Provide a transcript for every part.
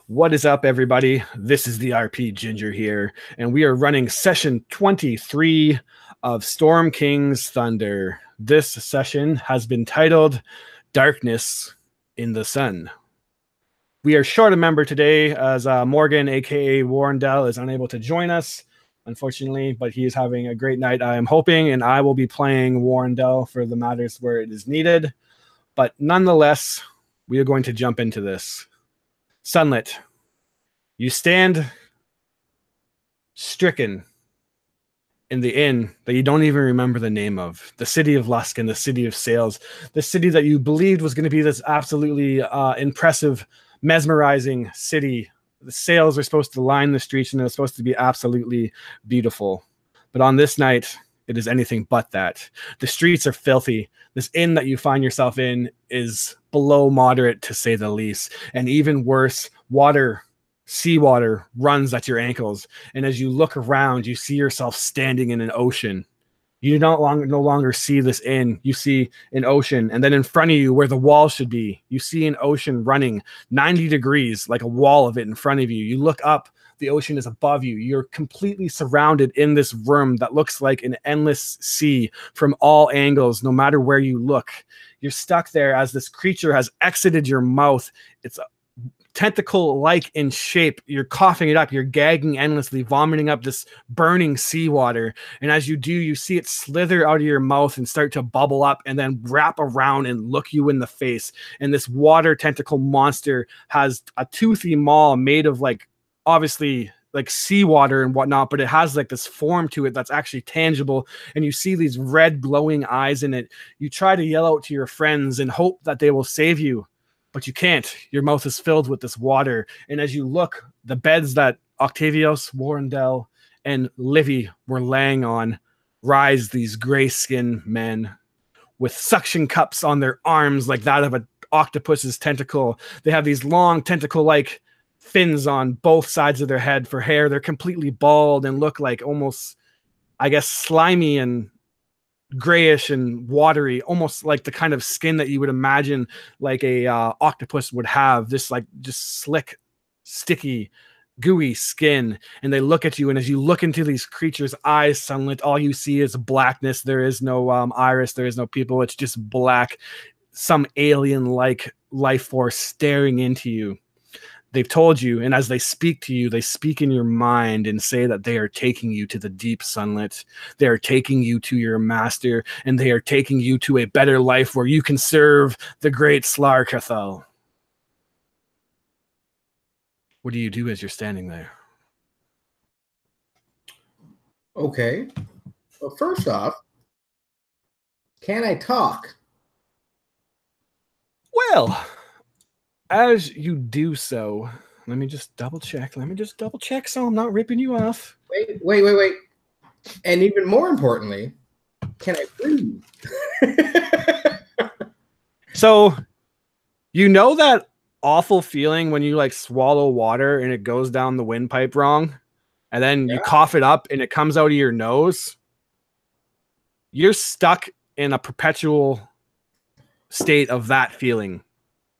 What is up, everybody? This is the RP Ginger here, and we are running session 23 of Storm King's Thunder. This session has been titled Darkness in the Sun. We are short a member today as Morgan, aka Warrendell, is unable to join us, unfortunately, but he is having a great night, I am hoping, and I will be playing Warrendell for the matters where it is needed. But nonetheless, we are going to jump into this. Sunlit, you stand stricken in the inn that you don't even remember the name of, the city of Luskan, the city of sails, the city that you believed was going to be this absolutely impressive, mesmerizing city. The sails are supposed to line the streets and it was supposed to be absolutely beautiful. But on this night, it is anything but that. The streets are filthy. This inn that you find yourself in is below moderate, to say the least. And even worse, seawater runs at your ankles. And as you look around, you see yourself standing in an ocean. You no longer see this inn. You see an ocean. And then in front of you, where the wall should be, you see an ocean running 90 degrees, like a wall of it in front of you. You look up. The ocean is above you. You're completely surrounded in this room that looks like an endless sea from all angles, no matter where you look. You're stuck there as this creature has exited your mouth. It's tentacle-like in shape. You're coughing it up. You're gagging endlessly, vomiting up this burning seawater. And as you do, you see it slither out of your mouth and start to bubble up and then wrap around and look you in the face. And this water tentacle monster has a toothy maw made of obviously like seawater and whatnot, but it has like this form to it that's actually tangible. And you see these red glowing eyes in it. You try to yell out to your friends and hope that they will save you, but you can't. Your mouth is filled with this water. And as you look, the beds that Octavius, Warrendell, and Livy were laying on rise these gray-skinned men with suction cups on their arms like that of an octopus's tentacle. They have these long tentacle-like fins on both sides of their head for hair. They're completely bald and look like almost, I guess, slimy and grayish and watery, almost like the kind of skin that you would imagine like a octopus would have. This like just slick, sticky, gooey skin. And they look at you, and as you look into these creatures' eyes, Sunlit, all you see is blackness. There is no iris. There is no people. It's just black, some alien-like life force staring into you. They've told you, and as they speak to you, they speak in your mind and say that they are taking you to the deep, Sunlit. They are taking you to your master, and they are taking you to a better life where you can serve the great Slarkathal. What do you do as you're standing there? Okay. Well, first off, can I talk? Well, as you do so, let me just double check. So I'm not ripping you off. Wait. And even more importantly, can I breathe? So, you know that awful feeling when you like swallow water and it goes down the windpipe wrong, and then you cough it up and it comes out of your nose? You're stuck in a perpetual state of that feeling.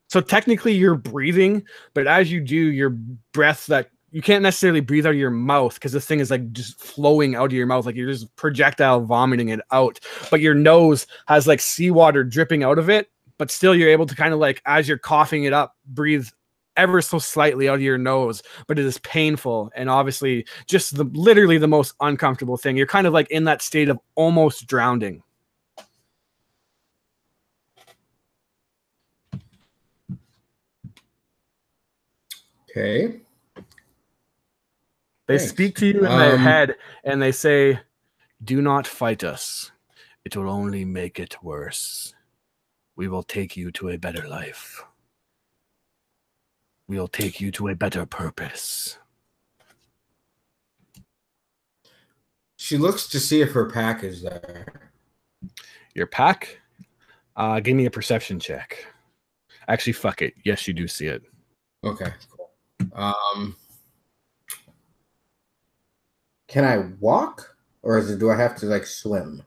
So technically you're breathing, but as you do, your breath, that you can't necessarily breathe out of your mouth because this thing is like just flowing out of your mouth, like you're just projectile vomiting it out. But your nose has like seawater dripping out of it, but still you're able to kind of like, as you're coughing it up, breathe ever so slightly out of your nose, but it is painful and obviously just literally the most uncomfortable thing. You're kind of like in that state of almost drowning. Okay. They speak to you in their head and they say, "Do not fight us. It will only make it worse. We will take you to a better life. We will take you to a better purpose." She looks to see if her pack is there. Your pack? Give me a perception check. Actually, fuck it. Yes, you do see it. Okay, cool. Can I walk, or do I have to like swim?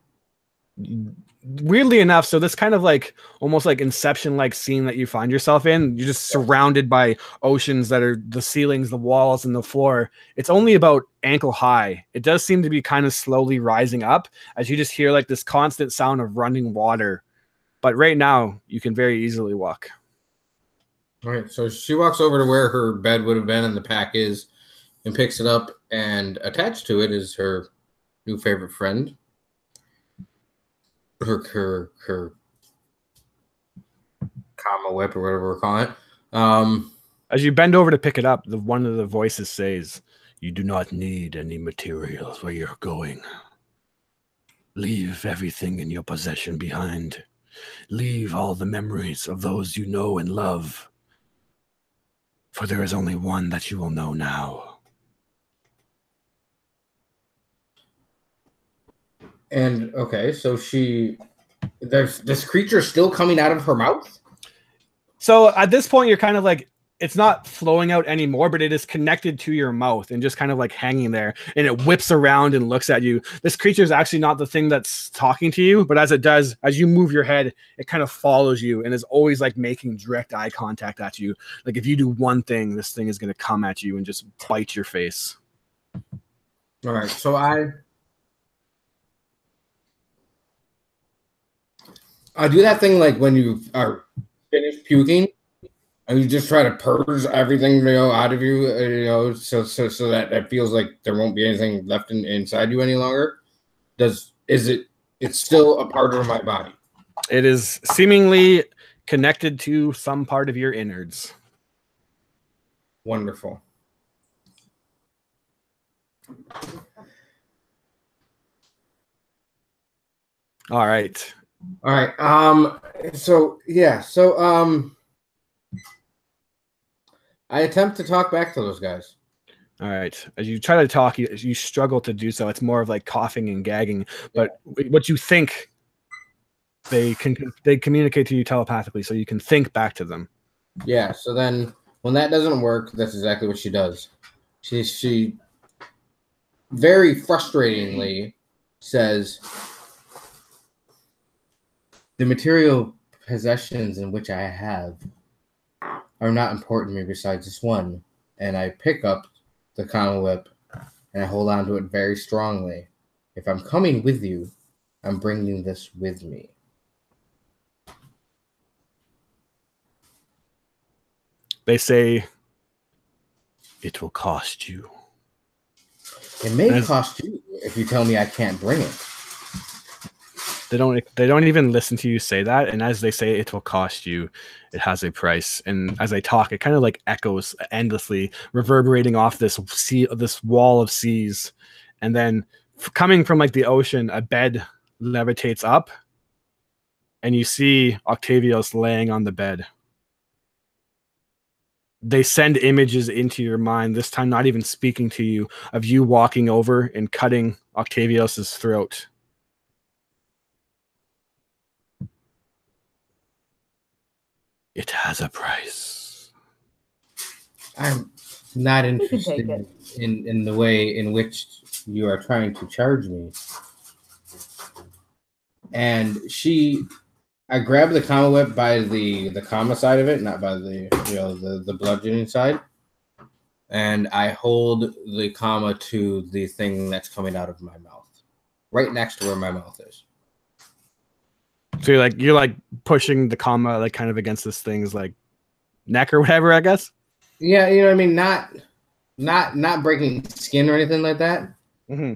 weirdly enough, so this kind of like almost like Inception like scene that you find yourself in, you're just surrounded by oceans that are the ceilings, the walls, and the floor. It's only about ankle high. It does seem to be kind of slowly rising up as you just hear like this constant sound of running water. But right now, you can very easily walk. All right, so she walks over to where her bed would have been and the pack is, and picks it up, and attached to it is her new favorite friend. Her comma whip or whatever we're calling it. As you bend over to pick it up, one of the voices says, "You do not need any materials where you're going. Leave everything in your possession behind. Leave all the memories of those you know and love. For there is only one that you will know now." And okay, so there's this creature still coming out of her mouth. So at this point, you're kind of like, it's not flowing out anymore, but it is connected to your mouth and just kind of like hanging there. And it whips around and looks at you. This creature is actually not the thing that's talking to you, but as it does, as you move your head, it kind of follows you and is always like making direct eye contact at you. Like if you do one thing, this thing is going to come at you and just bite your face. All right, so I do that thing like when you are finished puking and you just try to purge everything out of you, so that it feels like there won't be anything left inside you any longer. It's still a part of my body? It is seemingly connected to some part of your innards. Wonderful. All right. So I attempt to talk back to those guys. All right. As you try to talk, you struggle to do so. It's more of like coughing and gagging. But what you think, they communicate to you telepathically, so you can think back to them. Yeah. So then, when that doesn't work, that's exactly what she does. She very frustratingly says, "The material possessions in which I have are not important to me besides this one." And I pick up the comma whip and I hold on to it very strongly. "If I'm coming with you, I'm bringing this with me." They say, "It will cost you." It may cost you if you tell me I can't bring it. They don't even listen to you say that, and as they say it will cost you, it has a price. And as I talk, it kind of like echoes endlessly, reverberating off this wall of seas. And then coming from like the ocean, a bed levitates up, and you see Octavius laying on the bed. They send images into your mind, this time not even speaking to you, of you walking over and cutting Octavius's throat. It has a price. I'm not interested in the way in which you are trying to charge me. And I grab the comma whip by the comma side of it, not by the bludgeoning side. And I hold the comma to the thing that's coming out of my mouth, right next to where my mouth is. So you're like pushing the comma like kind of against this thing's like neck or whatever, I guess. Yeah, you know what I mean? Not breaking skin or anything like that. Mm-hmm.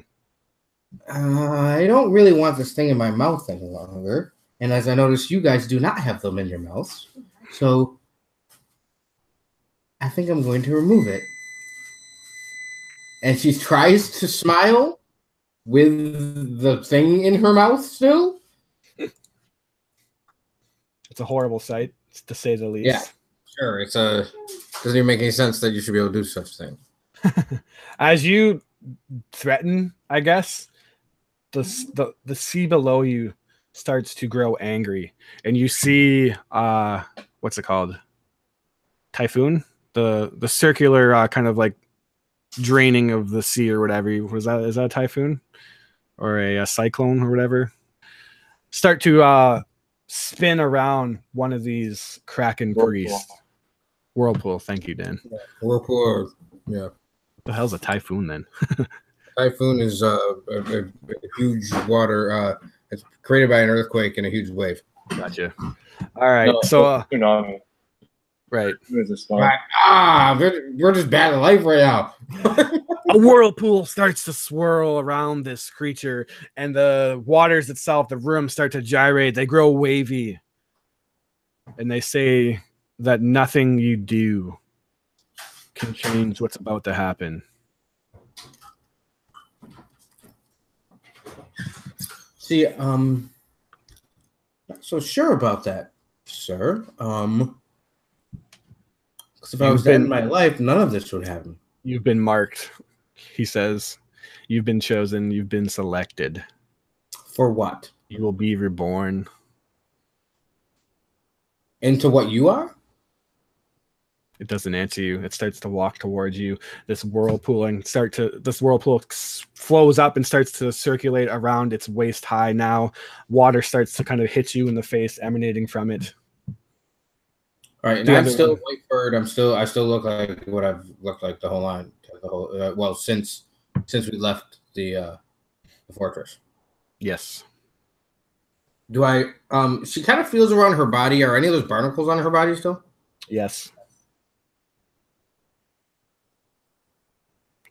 I don't really want this thing in my mouth any longer. And as I notice, you guys do not have them in your mouths. So I think I'm going to remove it. And she tries to smile with the thing in her mouth still. It's a horrible sight, to say the least. Yeah, sure. Doesn't even make any sense that you should be able to do such a thing. As you threaten, I guess, the sea below you starts to grow angry, and you see what's it called? Typhoon? The circular kind of like draining of the sea or whatever. Is that a typhoon? Or a cyclone or whatever? start to spin around one of these Kraken priests. Whirlpool. Thank you, Dan. Whirlpool. Yeah. What the hell's a typhoon then? Typhoon is a huge water. It's created by an earthquake and a huge wave. Gotcha. All right. No, so tsunami. Right. There's a storm. We're just bad at life right now. A whirlpool starts to swirl around this creature, and the waters itself, the room, start to gyrate. They grow wavy, and they say that nothing you do can change what's about to happen. See, not so sure about that, sir. Because if I was dead in my life, none of this would happen. You've been marked, he says. You've been chosen. You've been selected. For what? You will be reborn. Into what you are? It doesn't answer you. It starts to walk towards you. This whirlpool flows up and starts to circulate around its waist high now. Water starts to kind of hit you in the face, emanating from it. All right, and I'm still Whitebird. I still look like what I've looked like the whole line. Well, since we left the fortress. Yes. Do I? She kind of feels around her body. Are any of those barnacles on her body still? Yes.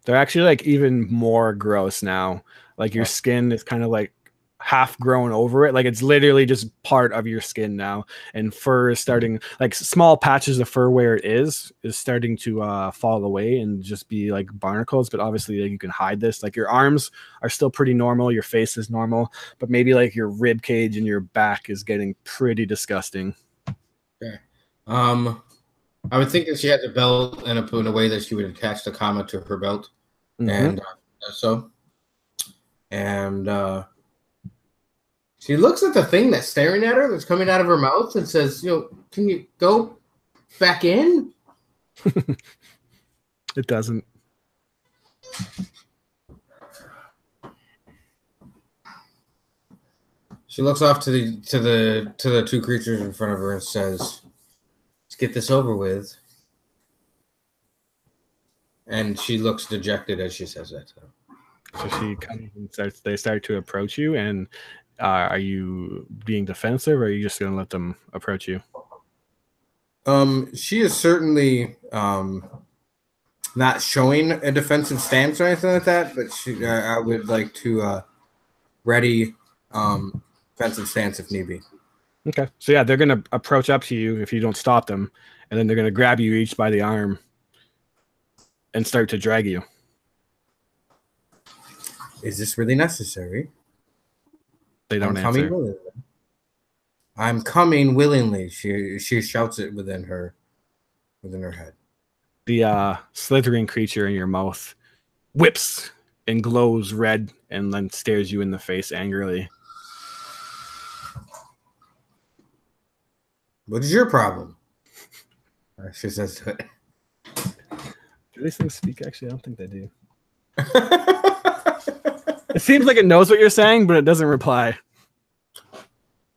They're actually like even more gross now. Like your skin is kind of like half grown over it. Like it's literally just part of your skin now. And fur is starting, like small patches of fur where it is starting to fall away and just be like barnacles. But obviously like, you can hide this. Like your arms are still pretty normal. Your face is normal. But maybe like your rib cage and your back is getting pretty disgusting. Okay. I would think that she has a belt in a way that she would attach the comma to her belt, and she looks at the thing that's staring at her, that's coming out of her mouth, and says, can you go back in?" It doesn't. She looks off to the two creatures in front of her and says, "Let's get this over with." And she looks dejected as she says that. So she kind of they start to approach you, and are you being defensive, or are you just going to let them approach you? She is certainly not showing a defensive stance or anything like that, but I would like to ready defensive stance if need be. Okay. So yeah, they're going to approach up to you if you don't stop them, and then they're going to grab you each by the arm and start to drag you. Is this really necessary? They don't answer. I'm coming willingly. She shouts it within her head. The slithering creature in your mouth whips and glows red and then stares you in the face angrily. What is your problem? She says to it. Do these things speak? Actually, I don't think they do. It seems like it knows what you're saying, but it doesn't reply.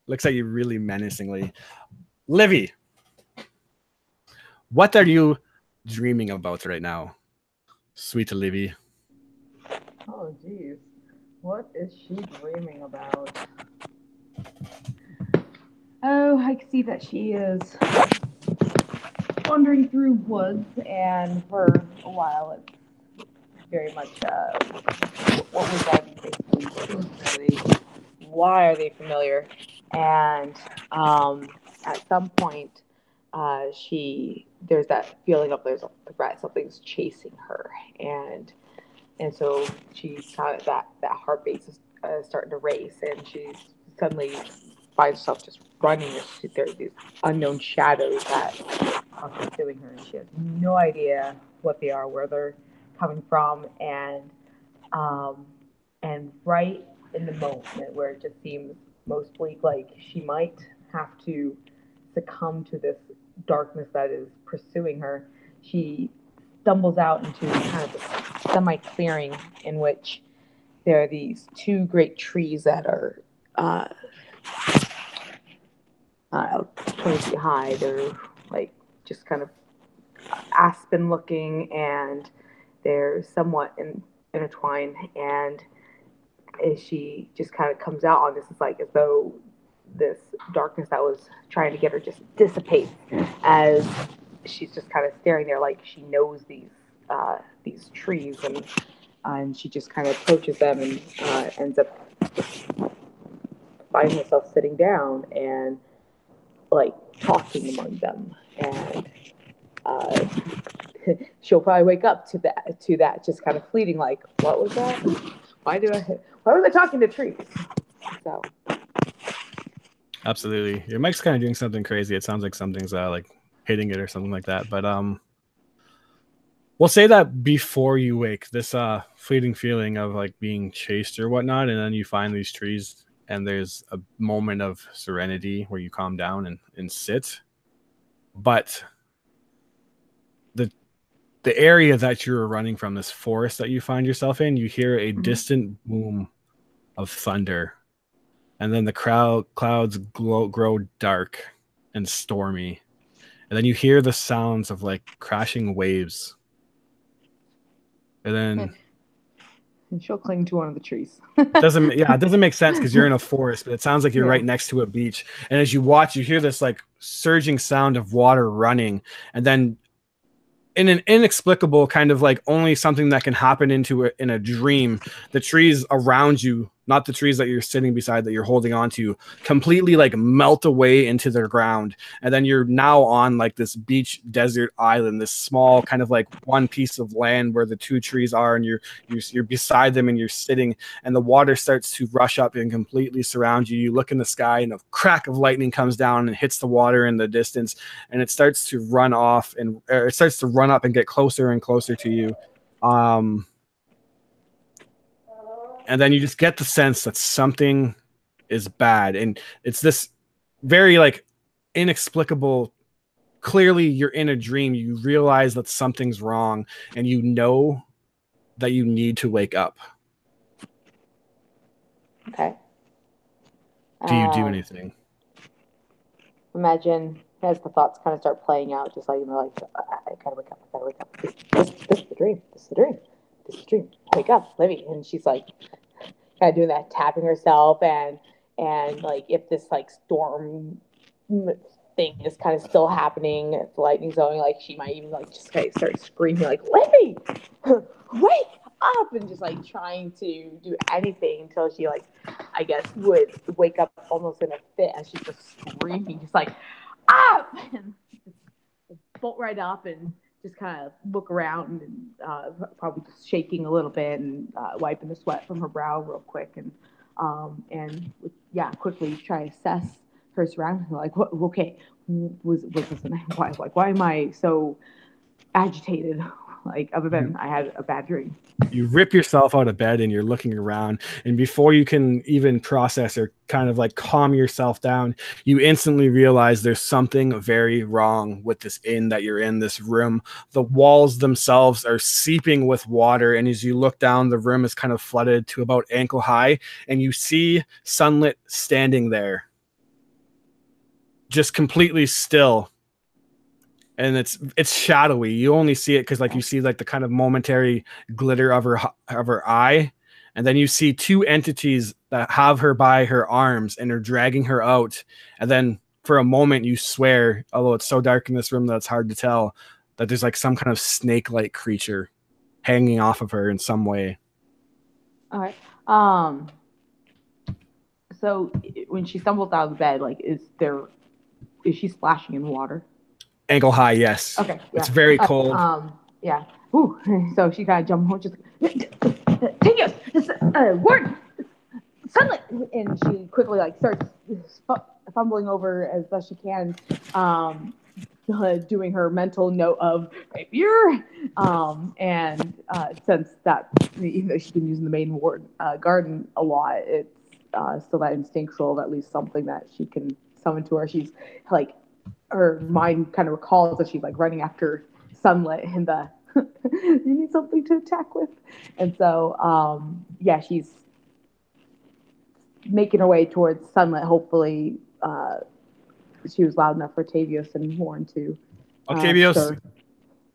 Looks at you really menacingly. Livy, what are you dreaming about right now? Sweet Livy. Oh, geez. What is she dreaming about? Oh, I can see that she is wandering through woods, and for a while it's very much what was that basically? Why are they familiar? And at some point, there's that feeling of there's a threat, something's chasing her, and so she's kind of that heartbeat is starting to race, and she's suddenly finds herself just running. There's these unknown shadows that are pursuing her, and she has no idea what they are, where they're coming from, and right in the moment where it just seems most bleak, like she might have to succumb to this darkness that is pursuing her, she stumbles out into kind of a semi-clearing in which there are these two great trees that are 20 feet high. They're like just kind of aspen looking, and they're somewhat intertwined. And as she just kind of comes out on this, it's like as though this darkness that was trying to get her just dissipates as she's just kind of staring there, like she knows these trees, and she just kind of approaches them and ends up finding herself sitting down and like talking among them, and uh, she'll probably wake up to that just kind of fleeting, like, what was that? Why was I talking to trees? So Absolutely. Your mic's kind of doing something crazy. It sounds like something's like hitting it or something like that. But we'll say that before you wake, this fleeting feeling of like being chased or whatnot, and then you find these trees and there's a moment of serenity where you calm down and sit. But the area that you're running from, this forest that you find yourself in, you hear a distant boom of thunder. And then the clouds grow dark and stormy. And then you hear the sounds of like crashing waves. And then and she'll cling to one of the trees. it doesn't make sense because you're in a forest, but it sounds like you're right next to a beach. And as you watch, you hear this like surging sound of water running. And then in an inexplicable kind of like only something that can happen in a dream, the trees around you, not the trees that you're sitting beside that you're holding on to, completely like melt away into the ground. And then you're now on like this beach desert island, this small kind of like one piece of land where the two trees are, and you're beside them and you're sitting, and the water starts to rush up and completely surround you. You look in the sky and a crack of lightning comes down and hits the water in the distance, and it starts to run off and it starts to run up and get closer and closer to you. And then you just get the sense that something is bad. And it's this very like inexplicable, clearly you're in a dream. You realize that something's wrong and you know that you need to wake up. Okay. Do you do anything? Imagine as the thoughts kind of start playing out, just like, you know, like, I gotta wake up. This is the dream. This is the dream. Wake up, Livy. And she's like kind of doing that, tapping herself, and like if this like storm thing is kind of still happening, if the lightning's going, like she might even like just kind of start screaming like, Livy, wake up, and just like trying to do anything until she like, I guess, would wake up almost in a fit as she's just screaming, just like, up, and bolt right up and just kind of look around and probably just shaking a little bit and wiping the sweat from her brow real quick, and quickly try to assess her surroundings. Like, what? Okay, was this? Why am I so agitated? Like, other than I had a bad dream. You rip yourself out of bed and you're looking around, and before you can even process or kind of like calm yourself down, you instantly realize there's something very wrong with this inn that you're in, this room. The walls themselves are seeping with water, and as you look down, the room is kind of flooded to about ankle high, and you see Sunlit standing there, just completely still. And it's shadowy. You only see it because like you see like the kind of momentary glitter of her eye, and then you see two entities that have her by her arms and are dragging her out. And then for a moment you swear, although it's so dark in this room that it's hard to tell, that there's like some kind of snake-like creature hanging off of her in some way. All right. So when she stumbles out of the bed, like, is she splashing in water? Ankle high, yes. Okay. Yeah. It's very cold. Yeah. Ooh. So she kind of jumped home, just take us, word, Sunlit, and she quickly like starts fumbling over as best she can, doing her mental note of rapier, and since that, even though she's been using the main garden a lot, it's still that instinctual, at least something that she can summon to her. She's like, her mind kind of recalls that she's like running after Sunlit in the you need something to attack with, and so she's making her way towards Sunlit, hopefully she was loud enough for Tavius and Warren to Octavius, stir.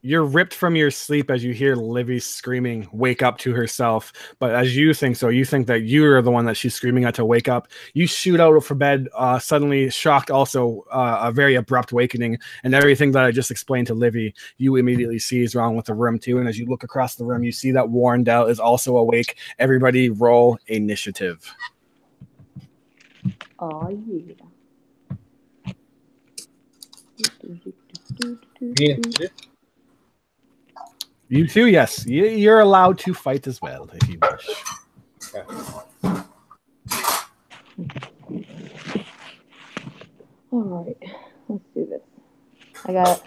you're ripped from your sleep as you hear Livy screaming, wake up to herself. But as you think so, you think that you're the one that she's screaming at to wake up. You shoot out for bed, suddenly shocked also, a very abrupt awakening. And everything that I just explained to Livy, you immediately see is wrong with the room too. And as you look across the room, you see that Warrendale is also awake. Everybody roll initiative. Oh, yeah. You too, yes. You're allowed to fight as well if you wish. Okay. All right, let's do this. I got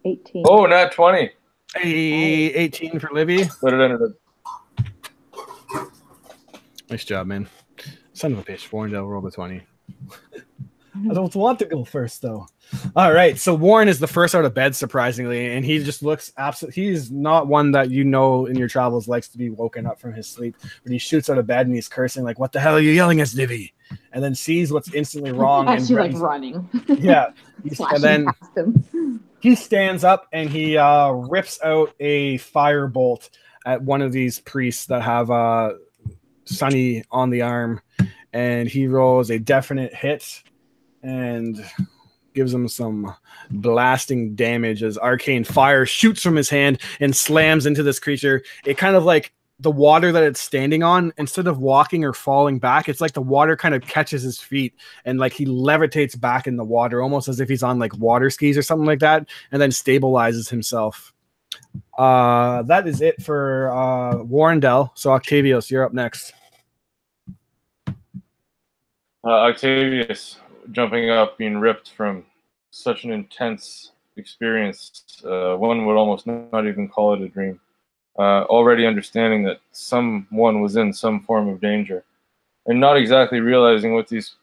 18. Oh, not 20. Hey, 18 for Livy. Put it under the. Nice job, man. Son of a bitch. Warrendale rolled a 20. I don't want to go first, though. All right, so Warren is the first out of bed, surprisingly, and he just looks absolutely. He's not one that you know in your travels likes to be woken up from his sleep, but he shoots out of bed and he's cursing like, "What the hell are you yelling at, Livy?" And then sees what's instantly wrong. Actually, like running. Yeah, and then past him. he stands up and he rips out a firebolt at one of these priests that have Sunny on the arm, and he rolls a definite hit and gives him some blasting damage as arcane fire shoots from his hand and slams into this creature. It kind of like the water that it's standing on, instead of walking or falling back, it's like the water kind of catches his feet and like he levitates back in the water, almost as if he's on like water skis or something like that, and then stabilizes himself. That is it for Warrendale. So Octavius, you're up next. Octavius jumping up, being ripped from such an intense experience. One would almost not even call it a dream. Already understanding that someone was in some form of danger, and not exactly realizing what these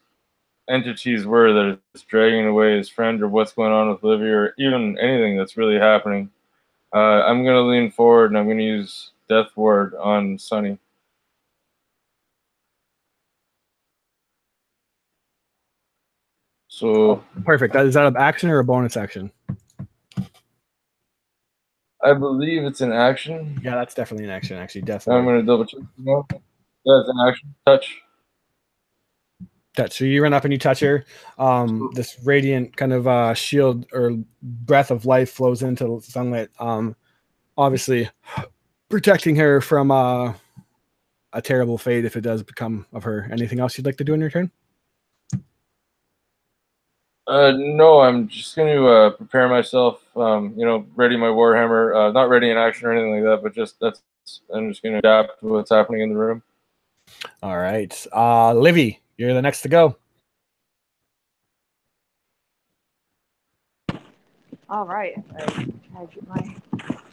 entities were that is dragging away his friend, or what's going on with Livy, or even anything that's really happening. I'm going to lean forward and I'm going to use Death Ward on Sunny. So Perfect. Is that an action or a bonus action? I believe it's an action. Yeah, that's definitely an action, actually. I'm Definitely. going to double check. No, that's an action. Touch. So you run up and you touch her. This radiant kind of shield or breath of life flows into sunlight, obviously protecting her from a terrible fate if it does become of her. Anything else you'd like to do in your turn? No, I'm just going to prepare myself, ready my Warhammer. Not ready in action or anything like that, but I'm just going to adapt to what's happening in the room. All right. Livy, you're the next to go. All right. I try to get my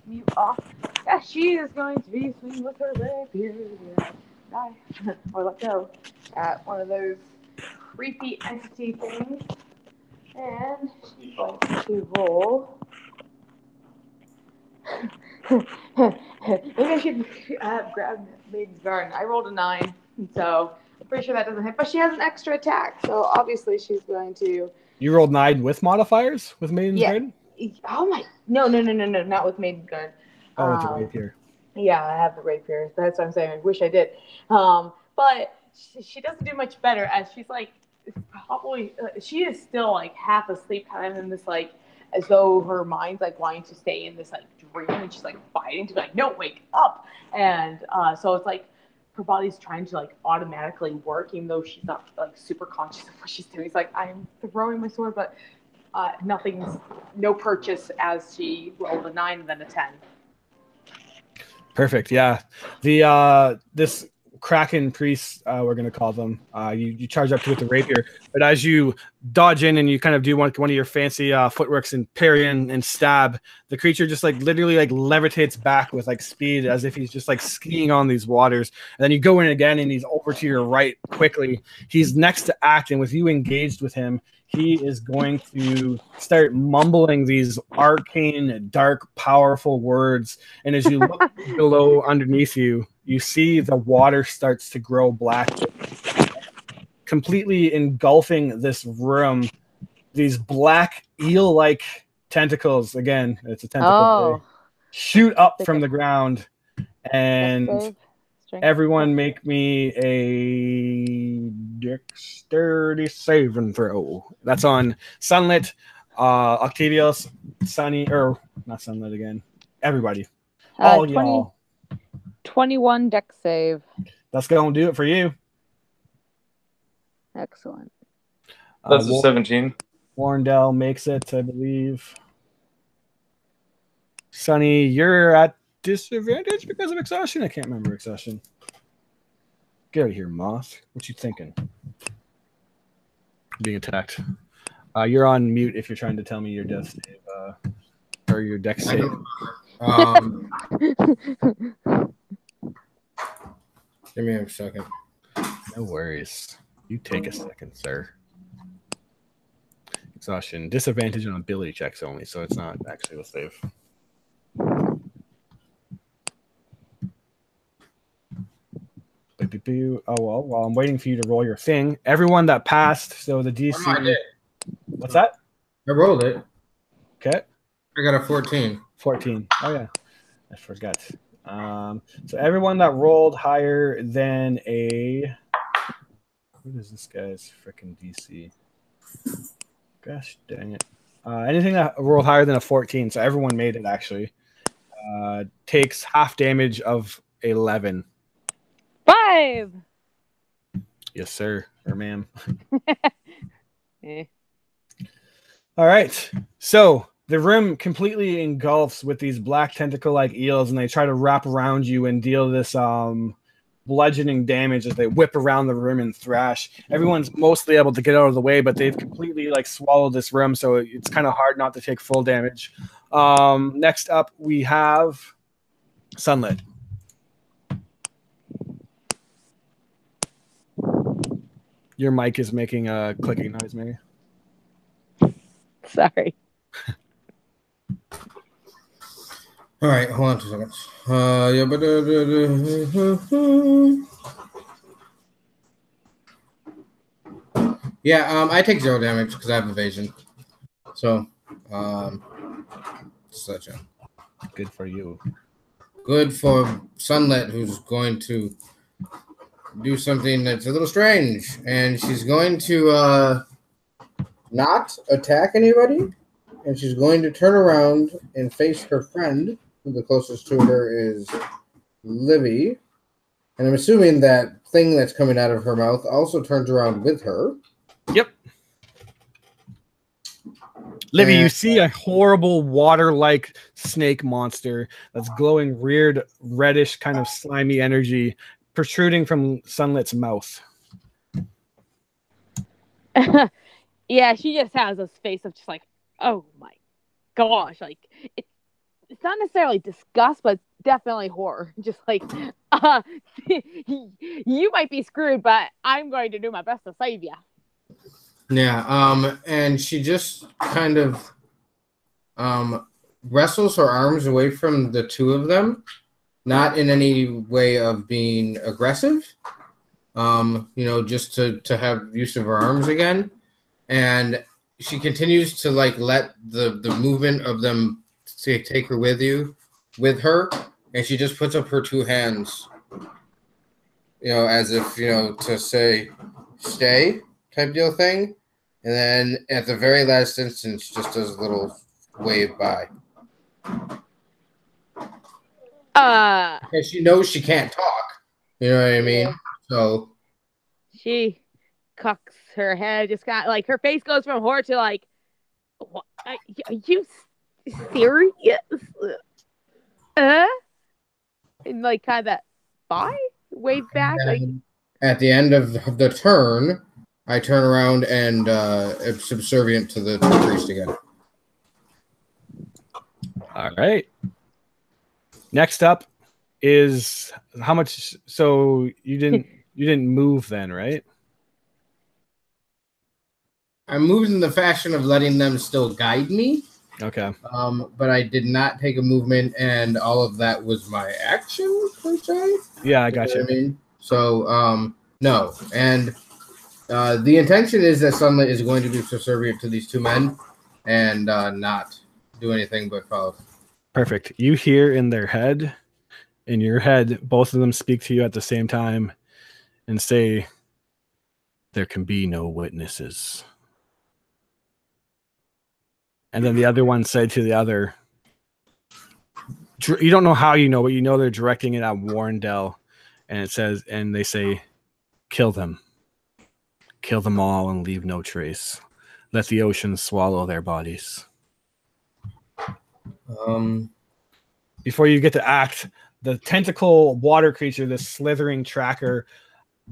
mute off. Yeah, she is going to be swinging with her rapier. Die. Or let go at one of those creepy entity things. And she's going to roll. Maybe I should grab Maiden's Garden. I rolled a 9, so I'm pretty sure that doesn't hit. But she has an extra attack, so obviously she's going to. You rolled 9 with modifiers with Maiden's Garden? Oh my! No, not with Maiden's Garden. Oh, with the rapier. Yeah, I have the rapier. That's what I'm saying. I wish I did. But she doesn't do much better, as she's like. Probably she is still like half asleep, kind of in this like as though her mind's like wanting to stay in this like dream, and she's like fighting to be like, no, wake up. And so it's like her body's trying to like automatically work, even though she's not like super conscious of what she's doing. It's like, I'm throwing my sword, but no purchase, as she rolled a 9 and then a 10. Perfect. Yeah. The this Kraken priests, we're going to call them. You charge up to with the rapier, but as you dodge in and you kind of do one of your fancy footworks and parry and stab, the creature just like literally like levitates back with like speed, as if he's just like skiing on these waters. And then you go in again and he's over to your right quickly. He's next to act, and with you engaged with him, he is going to start mumbling these arcane, dark, powerful words. And as you look below underneath you, you see the water starts to grow black, completely engulfing this room. These black eel-like tentacles, again, it's a tentacle, shoot up from the ground, and everyone make me a dexterity saving throw. That's on Sunlit, Octavius, Sunny, or not Sunlit again. Everybody. All 20, y'all. 21 dex save. That's going to do it for you. Excellent. That's a 17. Warrendale makes it, I believe. Sunny, you're at disadvantage because of exhaustion. I can't remember exhaustion. Get out of here, Moth. What you thinking? Being attacked. You're on mute if you're trying to tell me your death save or your dex save. Give me a second. No worries. You take a second, sir. Exhaustion. Disadvantage on ability checks only, so it's not actually a save. Oh, well, while I'm waiting for you to roll your thing, everyone that passed, so the DC. I did. What's that? I rolled it. Okay. I got a 14. 14. Oh, yeah. I forgot. So everyone that rolled higher than a... What is this guy's freaking DC? Gosh dang it. Anything that rolled higher than a 14, so everyone made it, actually, takes half damage of 11. 5. Yes, sir. Or ma'am. Eh. All right. So the room completely engulfs with these black tentacle-like eels, and they try to wrap around you and deal this bludgeoning damage as they whip around the room and thrash. Everyone's mostly able to get out of the way, but they've completely swallowed this room, so it's kind of hard not to take full damage. Next up, we have Sunlit. Your mic is making a clicking noise, Mary. Sorry. All right, hold on 2 seconds. I take 0 damage because I have evasion. So, such a good for you. Good for Sunlit, who's going to do something that's a little strange, and she's going to not attack anybody, and she's going to turn around and face her friend, who the closest to her is Livy, and I'm assuming that thing that's coming out of her mouth also turns around with her. Yep. Livy, you see a horrible water-like snake monster that's glowing weird, reddish, kind of slimy energy protruding from Sunlit's mouth. Yeah, she just has this face of just like, oh my gosh, like it's not necessarily disgust, but definitely horror. Just like, you might be screwed, but I'm going to do my best to save you. Yeah, and she just kind of wrestles her arms away from the two of them, not in any way of being aggressive, just to have use of her arms again. And she continues to let the movement of them take her with her, and she just puts up her two hands, as if, to say, stay type deal thing. And then at the very last instance, just does a little wave by. Because she knows she can't talk. You know what I mean? Yeah. So she cocks her head, just kind of her face goes from horror to what? Are you serious? And kind of that bye, wave back. At the end of the turn, I turn around and am subservient to the priest again. All right. Next up is how much? So you didn't move then, right? I moved in the fashion of letting them still guide me. Okay. But I did not take a movement, and all of that was my action per se. Yeah, I got you. I mean, so no, and The intention is that Sunlight is going to be subservient to these two men and not do anything but follow. Perfect. You hear in their head, in your head, both of them speak to you at the same time and say, "There can be no witnesses." And then the other one said to the other, you don't know how you know, but you know they're directing it at Warrendell. And it says, and they say, "Kill them. Kill them all and leave no trace. Let the ocean swallow their bodies." Before you get to act, the tentacle water creature, this slithering tracker,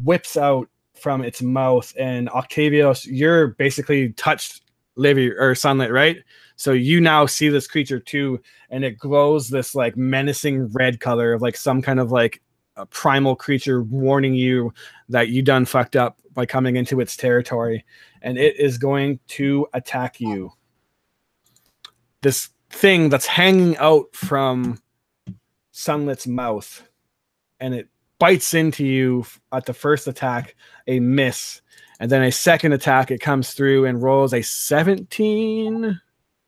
whips out from its mouth. And Octavius, you're basically touched Livy or Sunlit, right? So you now see this creature too, and it glows this like menacing red color of like some kind of like a primal creature warning you that you done fucked up by coming into its territory, and it is going to attack you. This thing that's hanging out from Sunlit's mouth, and it bites into you at the first attack, a miss, and then a second attack, it comes through and rolls a 17.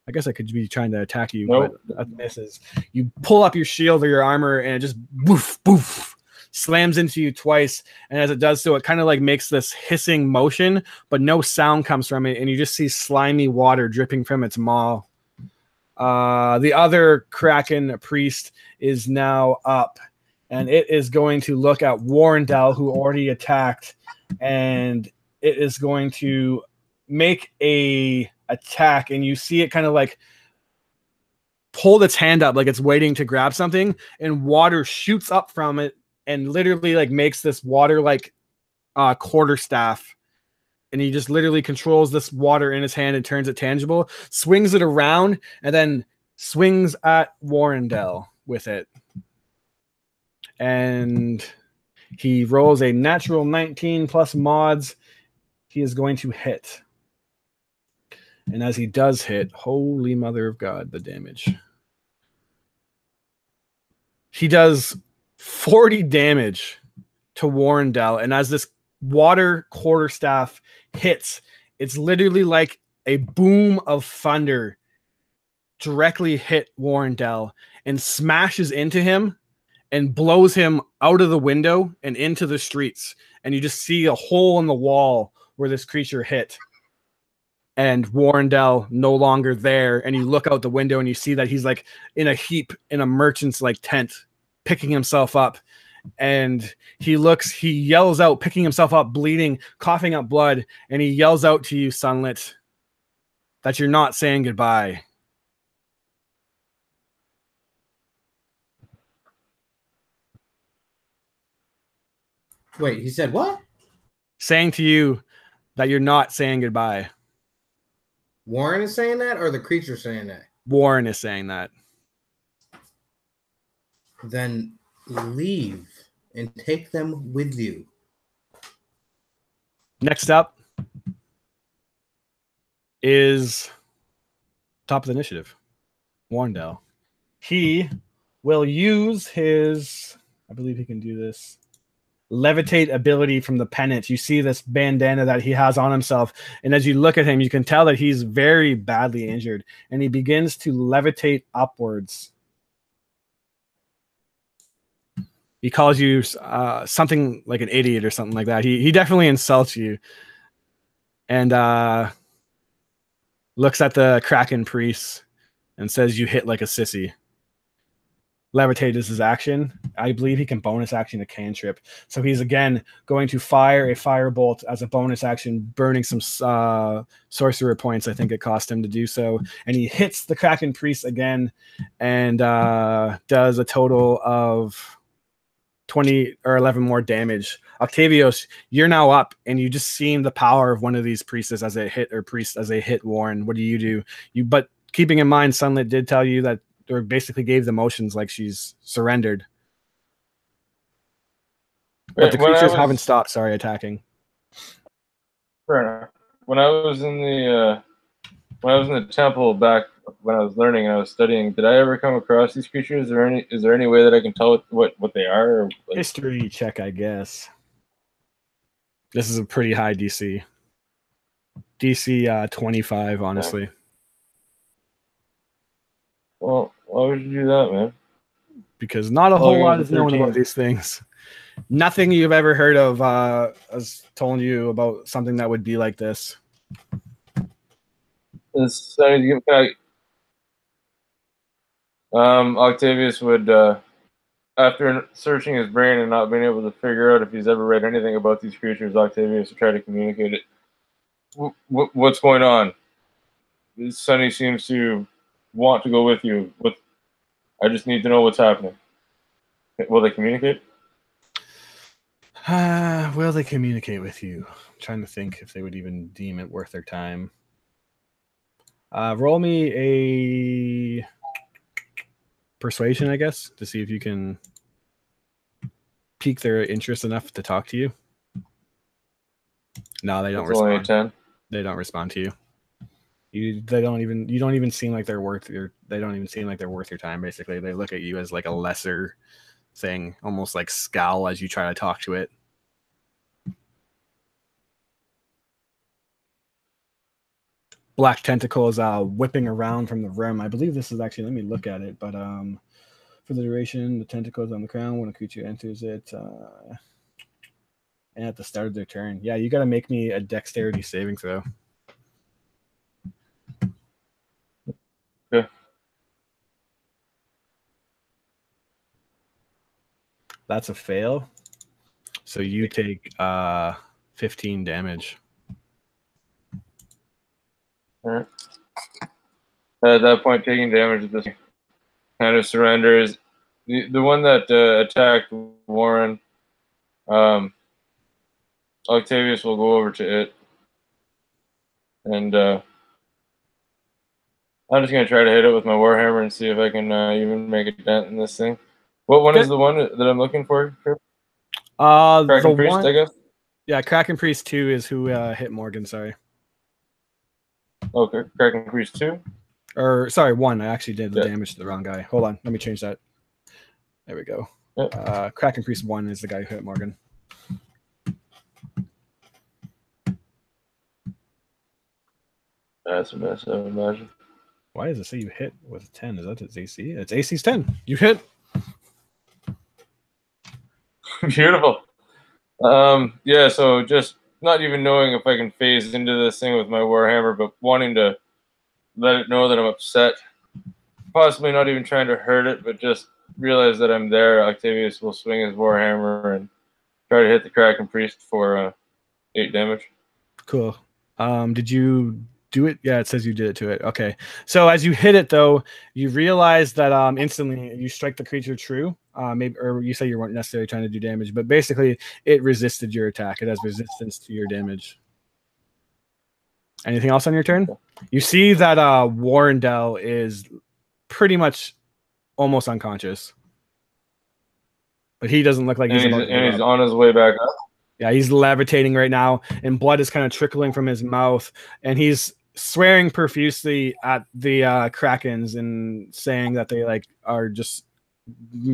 I guess I could be trying to attack you, Nope. but that misses. You pull up your shield or your armor, and it just boof, boof, slams into you twice. And as it does so, it kind of like makes this hissing motion, but no sound comes from it, and you just see slimy water dripping from its maw. The other Kraken priest is now up, and it is going to look at Warrendell, who already attacked, and it is going to make a attack, and you see it kind of like hold its hand up like it's waiting to grab something, and water shoots up from it and literally like makes this water like quarterstaff, and he just literally controls this water in his hand and turns it tangible, swings it around, and then swings at Warrendell with it. And he rolls a natural 19 plus mods. He is going to hit. And as he does hit, holy mother of God, the damage. He does 40 damage to Warrendell. And as this water quarterstaff hits, it's literally like a boom of thunder directly hit Warrendell and smashes into him and blows him out of the window and into the streets. And you just see a hole in the wall where this creature hit. And Warrendell no longer there. And you look out the window and you see that he's like in a heap in a merchant's like tent, picking himself up. And he yells out, picking himself up, bleeding, coughing up blood. And he yells out to you, Sunlit, that you're not saying goodbye. Wait, he said what? Saying to you that you're not saying goodbye. Warren is saying that, or the creature saying that? Warren is saying that. Then leave and take them with you. Next up is top of the initiative, Warrendell. He will use his, I believe he can do this, levitate ability from the pennant. You see this bandana that he has on himself, and as you look at him, you can tell that he's very badly injured, and he begins to levitate upwards. He calls you something like an idiot or something like that. He definitely insults you, and looks at the Kraken priest and says, "You hit like a sissy." Levitate is his action. I believe he can bonus action a cantrip. So he's again going to fire a firebolt as a bonus action, burning some sorcerer points. I think it cost him to do so. And he hits the Kraken priest again and does a total of 20 or 11 more damage. Octavius, you're now up, and you just seen the power of one of these priests as they hit Warren. What do you do? But keeping in mind, Sunlit did tell you that, or basically gave the motions like she's surrendered. But the creatures haven't stopped, attacking. Fair enough. When I was in the temple back when I was learning and I was studying, did I ever come across these creatures? Is there any way that I can tell what they are? Or, like... History check, I guess. This is a pretty high DC. DC 25, honestly. Well, why would you do that, man? Because not a whole lot is known about these things. Nothing you've ever heard of has told you about something that would be like this. Octavius would, after searching his brain and not being able to figure out if he's ever read anything about these creatures, Octavius would try to communicate it. What's going on? Sonny seems to want to go with you. I just need to know what's happening. Will they communicate? Will they communicate with you? I'm trying to think if they would even deem it worth their time. Roll me a persuasion, I guess, to see if you can pique their interest enough to talk to you. No, they don't respond. Only a 10. They don't respond to you. You don't even seem like they're worth your time. Basically, they look at you as like a lesser thing, almost like scowl as you try to talk to it. Black tentacles whipping around from the rim. I believe this is actually, let me look at it, but for the duration, the tentacles on the ground when a creature enters it, and at the start of their turn. Yeah, you got to make me a dexterity saving throw. Okay. That's a fail. So you take 15 damage. All right. At that point, taking damage, this kind of surrenders. The one that attacked Warren, Octavius will go over to it, and I'm just gonna try to hit it with my warhammer and see if I can even make a dent in this thing. What one is the one that I'm looking for? Kraken Priest, I guess. Yeah, Kraken Priest 2 is who hit Morgan. Sorry. Okay, Kraken Priest 2. Or sorry, 1. I actually did the damage to the wrong guy. Hold on, let me change that. There we go. Yep. Kraken Priest 1 is the guy who hit Morgan. That's a mess, I would imagine. Why does it say you hit with 10? Is that its AC? It's AC's 10. You hit. Beautiful. Yeah, so just not even knowing if I can phase into this thing with my warhammer, but wanting to let it know that I'm upset. Possibly not even trying to hurt it, but just realize that I'm there. Octavius will swing his warhammer and try to hit the Kraken Priest for 8 damage. Cool. Did you do it? Yeah, it says you did it to it. Okay. So as you hit it, though, you realize that instantly you strike the creature true. Maybe, or you say you weren't necessarily trying to do damage, but basically it resisted your attack. It has resistance to your damage. Anything else on your turn? You see that Warrendell is pretty much almost unconscious, but he doesn't look like he's on his way back up. Yeah, he's levitating right now, and blood is kind of trickling from his mouth, and he's swearing profusely at the Krakens and saying that they are just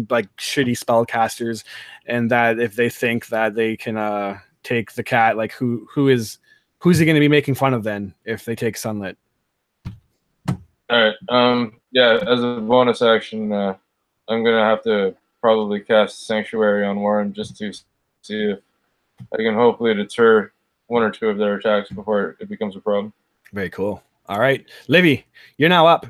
like shitty spellcasters, and that if they think that they can take the cat, like who's he going to be making fun of then if they take Sunlit? All right. Yeah, as a bonus action, I'm gonna have to probably cast Sanctuary on Warren just to see if I can hopefully deter 1 or 2 of their attacks before it becomes a problem. Very cool. All right, Livy, you're now up.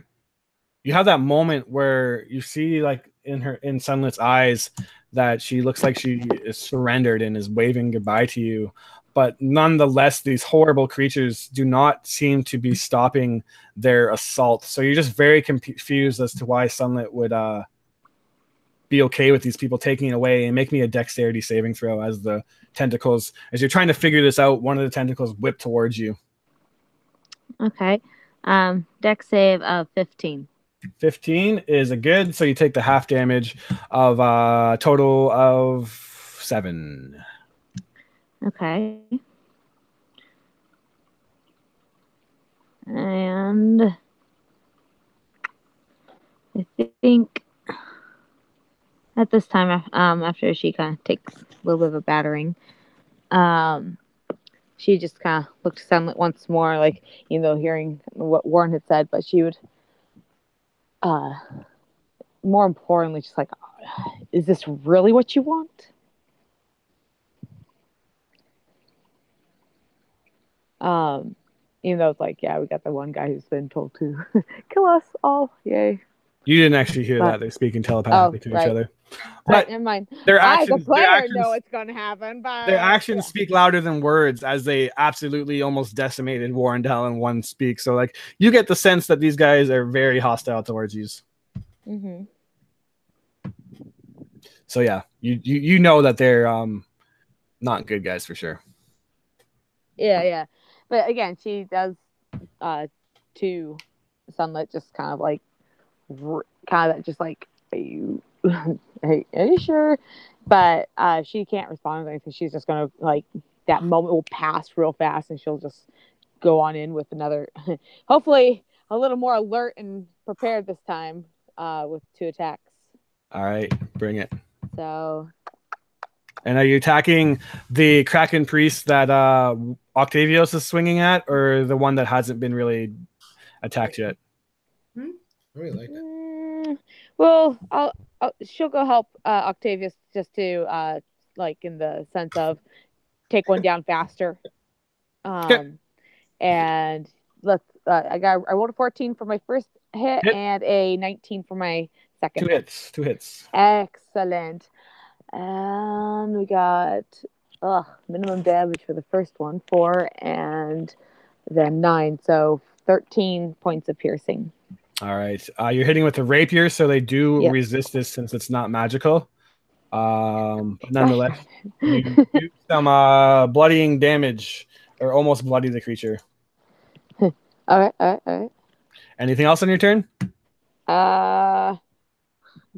You have that moment where you see, like, in Sunlit's eyes that she looks like she is surrendered and is waving goodbye to you. But nonetheless, these horrible creatures do not seem to be stopping their assault. So you're just very confused as to why Sunlit would be okay with these people taking it away. And make me a dexterity saving throw as the tentacles, as you're trying to figure this out, one of the tentacles whip towards you. Okay. Dex save of 15. 15 is a good, so you take the half damage of a total of 7. Okay. And I think at this time, after she kind of takes a little bit of a battering, she just kind of looked at Sunlit once more, like, hearing what Warren had said, but she would, more importantly, just like, is this really what you want? Even though it's like, yeah, we got the one guy who's been told to kill us all. Yay. You didn't actually hear that. They're speaking telepathically to each other. But never mind. Their I, actions, the player, their actions, know it's going to happen. But their actions speak louder than words, as they absolutely almost decimated Warrendale in one speak. So, like, you get the sense that these guys are very hostile towards you. Mm-hmm. So yeah, you know that they're not good guys for sure. Yeah. But again, she does to Sunlit just kind of like just like, are you are you sure? But she can't respond to anything. She's just gonna, like, that moment will pass real fast and she'll just go on in with another, hopefully a little more alert and prepared this time, with 2 attacks. All right, bring it. So, and are you attacking the Kraken priest that Octavius is swinging at, or the one that hasn't been really attacked yet? I really like that. Well, she'll go help Octavius, just to like, in the sense of take one down faster. And look, I rolled a 14 for my first hit and a 19 for my second. 2 hits. Excellent. And we got minimum damage for the first one, 4, and then 9, so 13 points of piercing. All right. You're hitting with the rapier, so they do resist this since it's not magical. But nonetheless, you do some bloodying damage, or almost bloody the creature. All right. Anything else on your turn? I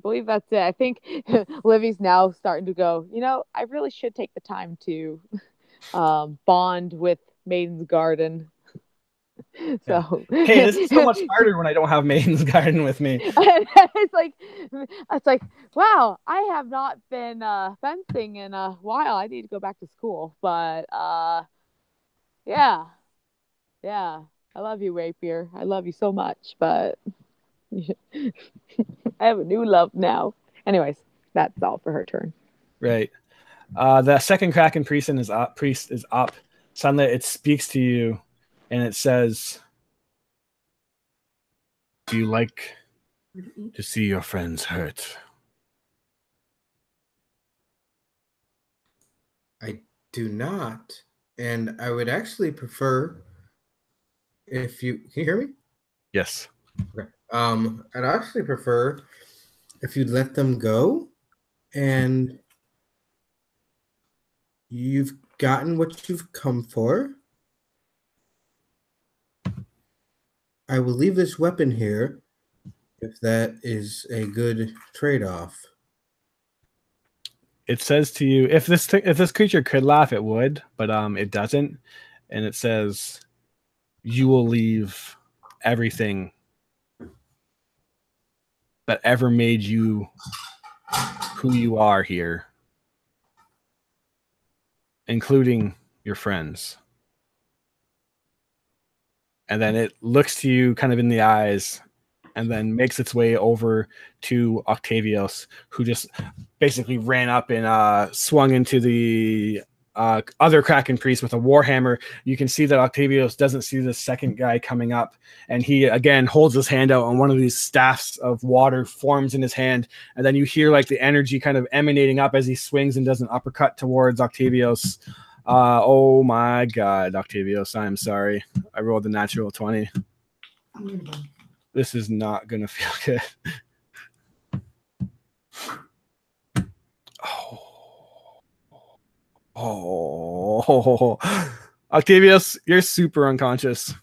believe that's it. I think Livy's now starting to go, I really should take the time to bond with Maiden's Garden. So hey, this is so much harder when I don't have Maiden's Garden with me. it's like, wow, I have not been fencing in a while. I need to go back to school. But yeah, I love you, Rapier. I love you so much, but I have a new love now. Anyways, that's all for her turn. Right. The second Kraken priest is up. Sunlit, it speaks to you, and it says, "Do you like to see your friends hurt?" I do not, and I would actually prefer if you can you hear me? Yes. Okay. I'd actually prefer if you'd let them go, and you've gotten what you've come for. I will leave this weapon here if that is a good trade-off. It says to you, if this creature could laugh, it would, but it doesn't. And it says, you will leave everything that ever made you who you are here, including your friends. And then it looks to you kind of in the eyes and then makes its way over to Octavius, who just basically ran up and swung into the other Kraken priest with a warhammer. You can see that Octavius doesn't see the second guy coming up, and he again holds his hand out, and one of these staffs of water forms in his hand, and then you hear like the energy kind of emanating up as he swings and does an uppercut towards Octavius. Oh my God, Octavius, I'm sorry. I rolled a natural 20. This is not going to feel good. Oh, Octavius, you're super unconscious.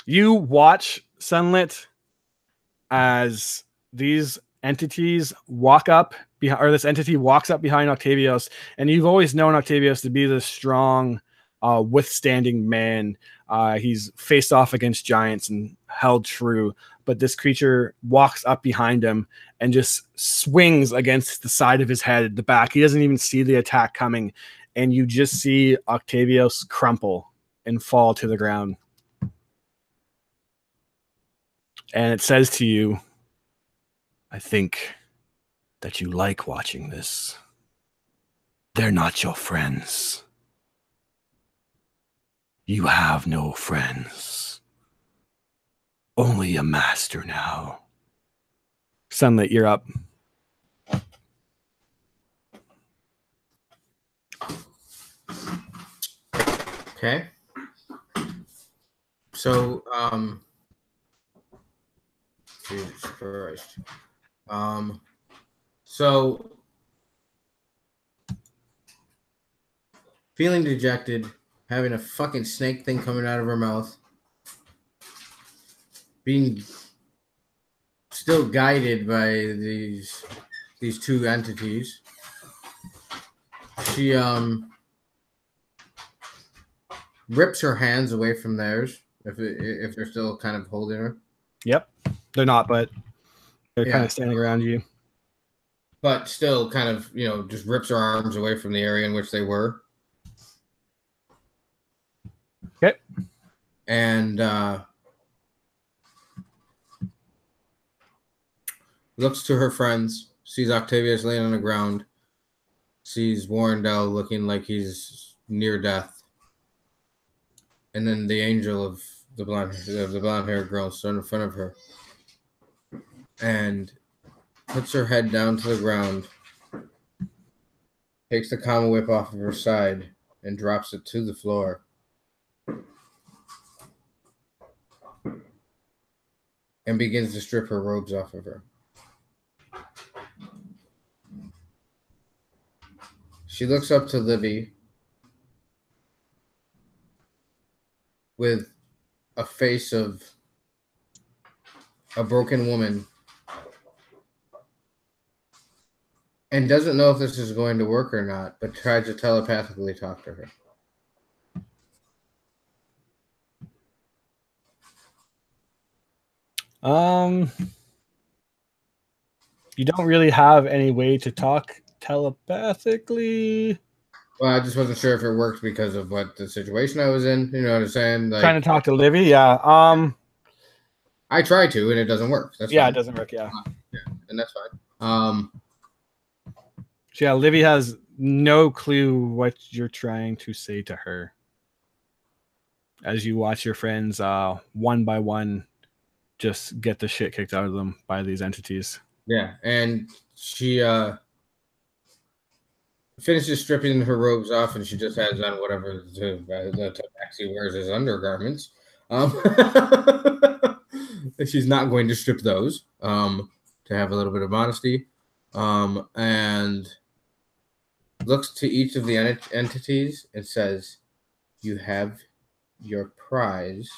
You watch Sunlit as these entities walk up behind, or this entity walks up behind Octavius, and you've always known Octavius to be the strong, withstanding man. He's faced off against giants and held true, but this creature walks up behind him and just swings against the side of his head, the back. He doesn't even see the attack coming, and you just see Octavius crumple and fall to the ground. And it says to you, I think that you like watching this. They're not your friends. You have no friends. Only a master now. Sunlit, you're up. Okay. So, Jesus Christ. So, feeling dejected, having a fucking snake thing coming out of her mouth, being still guided by these two entities. She rips her hands away from theirs if they're still kind of holding her. Yep. They're not, but they're kind of standing around you. But still kind of, just rips her arms away from the area in which they were. Okay. And looks to her friends, sees Octavius laying on the ground, sees Warrendale looking like he's near death. And then the angel of the blonde-haired girl stood in front of her. And puts her head down to the ground, takes the comma whip off of her side, and drops it to the floor. And begins to strip her robes off of her. She looks up to Livy with a face of a broken woman and doesn't know if this is going to work or not, but tries to telepathically talk to her. You don't really have any way to talk telepathically. Well, I just wasn't sure if it worked because of what the situation I was in. You know what I'm saying? Like, trying to talk to Livy, yeah. I try to, and it doesn't work. That's yeah, fine. it doesn't work. Yeah, and that's fine. So yeah, Livy has no clue what you're trying to say to her. As you watch your friends, one by one, just get the shit kicked out of them by these entities. Yeah, and she finishes stripping her robes off, and she just has on whatever the tabaxi wears as undergarments. She's not going to strip those to have a little bit of modesty, and looks to each of the entities and says, "You have your prize,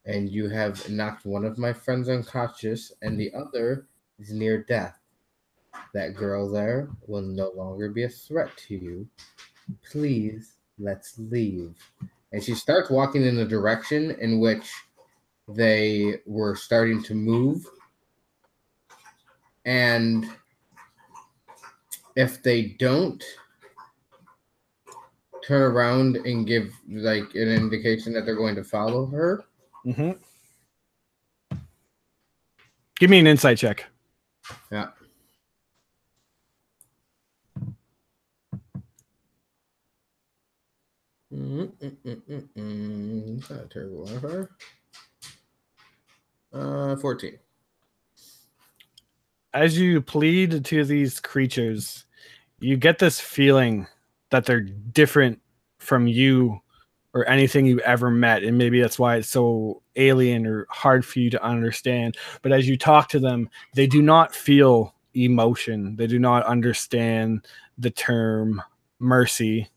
and you have knocked one of my friends unconscious, and the other is near death. That girl there will no longer be a threat to you. Please, let's leave." And she starts walking in the direction in which they were starting to move. And if they don't turn around and give like an indication that they're going to follow her. Mm-hmm. Give me an insight check. Yeah. It's not a terrible one. 14. As you plead to these creatures, you get this feeling that they're different from you or anything you've ever met. And maybe that's why it's so alien or hard for you to understand. But as you talk to them, they do not feel emotion. They do not understand the term mercy.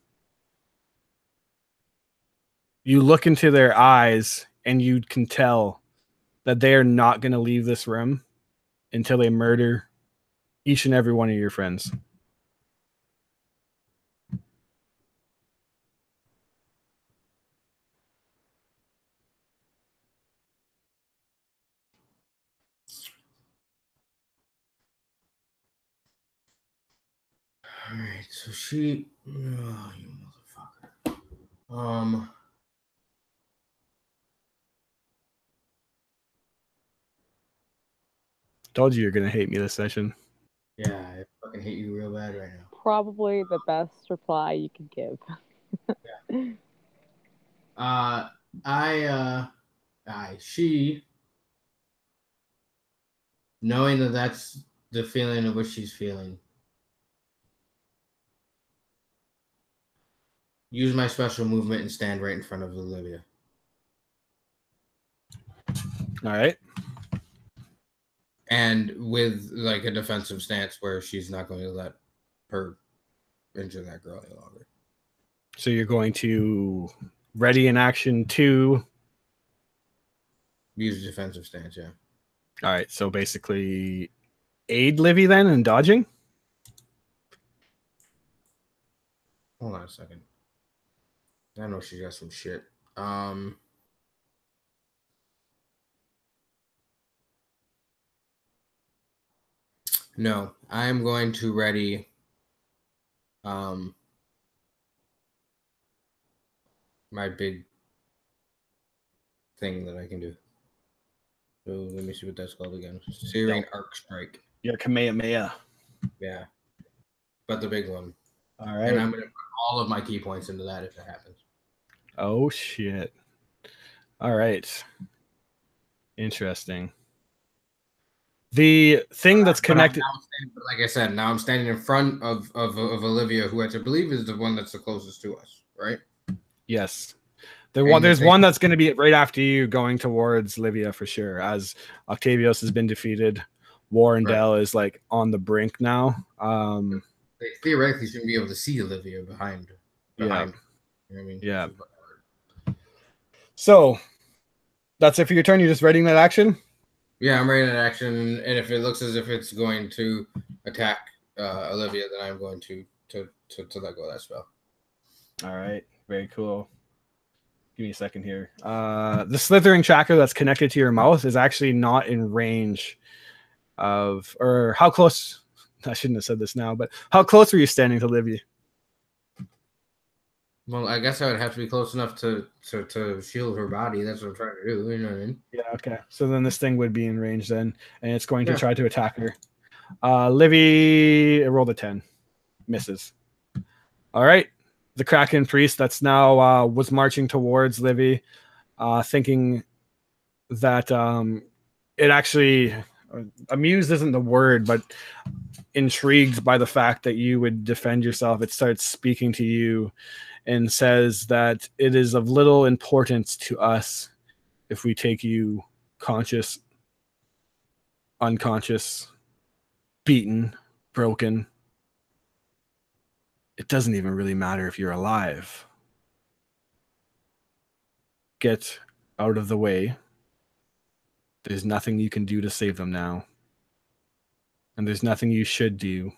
You look into their eyes and you can tell that they are not going to leave this room until they murder each and every one of your friends. All right, so she. Oh, you motherfucker. Told you you're gonna hate me this session. Yeah, I fucking hate you real bad right now. Probably the best reply you could give. She, knowing that that's the feeling of what she's feeling, use my special movement and stand right in front of Olivia. All right. And with like a defensive stance where she's not going to let her injure that girl any longer. So you're going to ready in action 2. Use a defensive stance, yeah. All right. So basically, aid Livy then in dodging. Hold on a second. I know she got some shit. No, I'm going to ready my big thing that I can do. So let me see what that's called again. Searing Arc Strike. Your Kamehameha. Yeah. But the big one. All right. And I'm going to put all of my key points into that if it happens. Oh, shit. All right. Interesting. The thing that's connected. But like I said, now I'm standing in front of Olivia, who I believe is the one that's the closest to us, right? Yes. There's one that's going to be right after you going towards Livia for sure, as Octavius has been defeated. Warrendale is like on the brink now. They theoretically shouldn't be able to see Olivia behind. Yeah. You know what I mean? Yeah. So that's it for your turn. You're just readying that action? Yeah, I'm ready in action, and if it looks as if it's going to attack Olivia, then I'm going to let go of that spell. All right, very cool. Give me a second here. The slithering tracker that's connected to your mouth is actually not in range of, or how close? I shouldn't have said this now, but how close were you standing to Livia? Well, I guess I would have to be close enough to shield her body. That's what I'm trying to do. You know what I mean? Yeah, okay. So then this thing would be in range then, and it's going to try to attack her. Livy rolled a 10. Misses. All right. The Kraken priest that's now was marching towards Livy, thinking that it actually, amused isn't the word, but intrigued by the fact that you would defend yourself. It starts speaking to you and says that it is of little importance to us if we take you conscious, unconscious, beaten, broken. It doesn't even really matter if you're alive. Get out of the way. There's nothing you can do to save them now. And there's nothing you should do.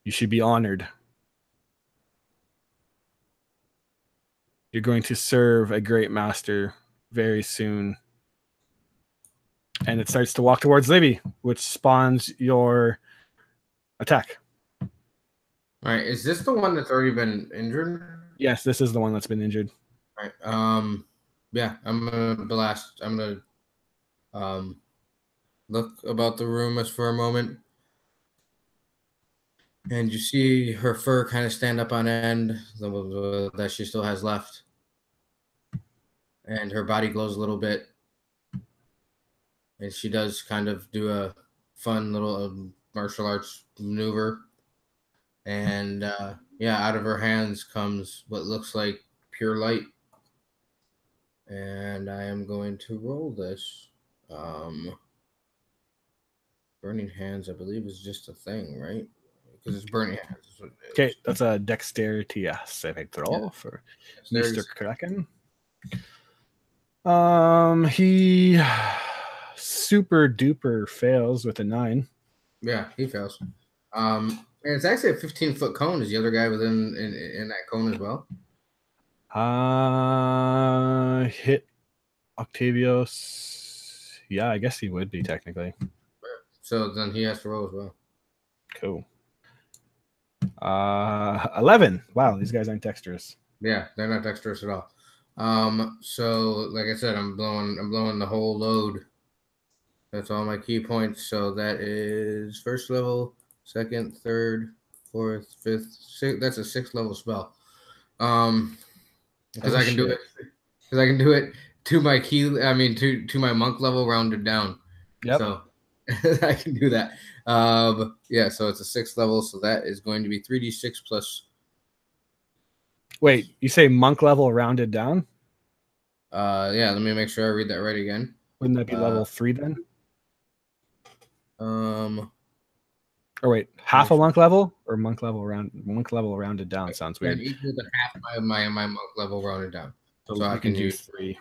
You should be honored. You're going to serve a great master very soon. And it starts to walk towards Livy, which spawns your attack. All right. Is this the one that's already been injured? Yes, this is the one that's been injured. All right. Yeah, I'm gonna blast. I'm gonna look about the room as for a moment. And you see her fur kind of stand up on end, that she still has left. And her body glows a little bit. And she does kind of do a fun little martial arts maneuver. And out of her hands comes what looks like pure light. And I am going to roll this. Burning hands, I believe, is just a thing, right? Because it's burning hands. Okay, that's a dexterity saving throw for Mr. Kraken. He super duper fails with a 9. Yeah, he fails. And it's actually a 15-foot cone. Is the other guy within in that cone as well? Hit Octavius. Yeah, I guess he would be technically. So then he has to roll as well. Cool. 11. Wow, these guys aren't dexterous. Yeah, they're not dexterous at all. So like I said, I'm blowing the whole load. That's all my key points. So that is first level, second, third, fourth, fifth, sixth. That's a 6th level spell. Because I can do it. Because I can do it to my to my monk level rounded down. Yep. So I can do that. Yeah. So it's a 6th level. So that is going to be 3d6 plus. Wait, you say monk level rounded down? Yeah. Let me make sure I read that right again. Wouldn't that be level 3 then? Or wait, half a monk level or monk level rounded down sounds weird. Equal to half my monk level rounded down. So I can do 3.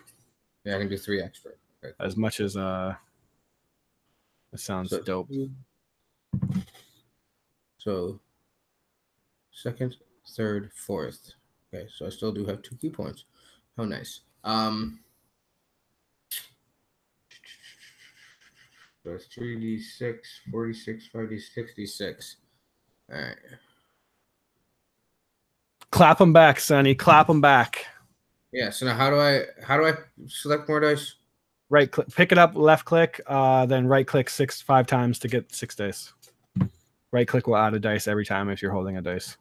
Yeah, I can do 3 extra. Okay, cool. As much as it sounds dope. So second, third, fourth. Okay, so I still do have 2 key points. How nice. So it's 3d6, 46, 5d, 66. All right. Clap them back, Sonny. Clap them back. Yeah. So now how do I select more dice? Right click, pick it up, left click, then right click 5 times to get 6 dice. Right click will add a dice every time if you're holding a dice.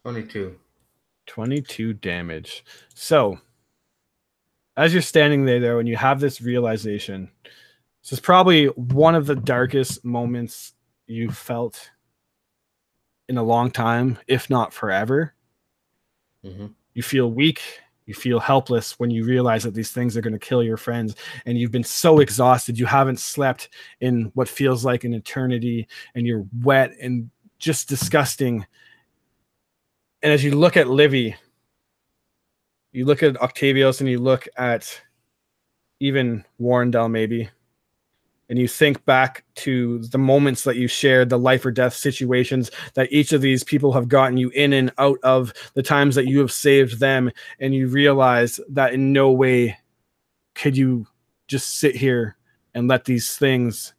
$22 damage. So as you're standing there, and you have this realization, this is probably one of the darkest moments you felt in a long time, if not forever. Mm-hmm. You feel weak. You feel helpless when you realize that these things are going to kill your friends, and you've been so exhausted. You haven't slept in what feels like an eternity, and you're wet and just disgusting. And as you look at Livy, you look at Octavius, and you look at even Warrendale maybe, and you think back to the moments that you shared, the life or death situations that each of these people have gotten you in and out of, the times that you have saved them, and you realize that in no way could you just sit here and let these things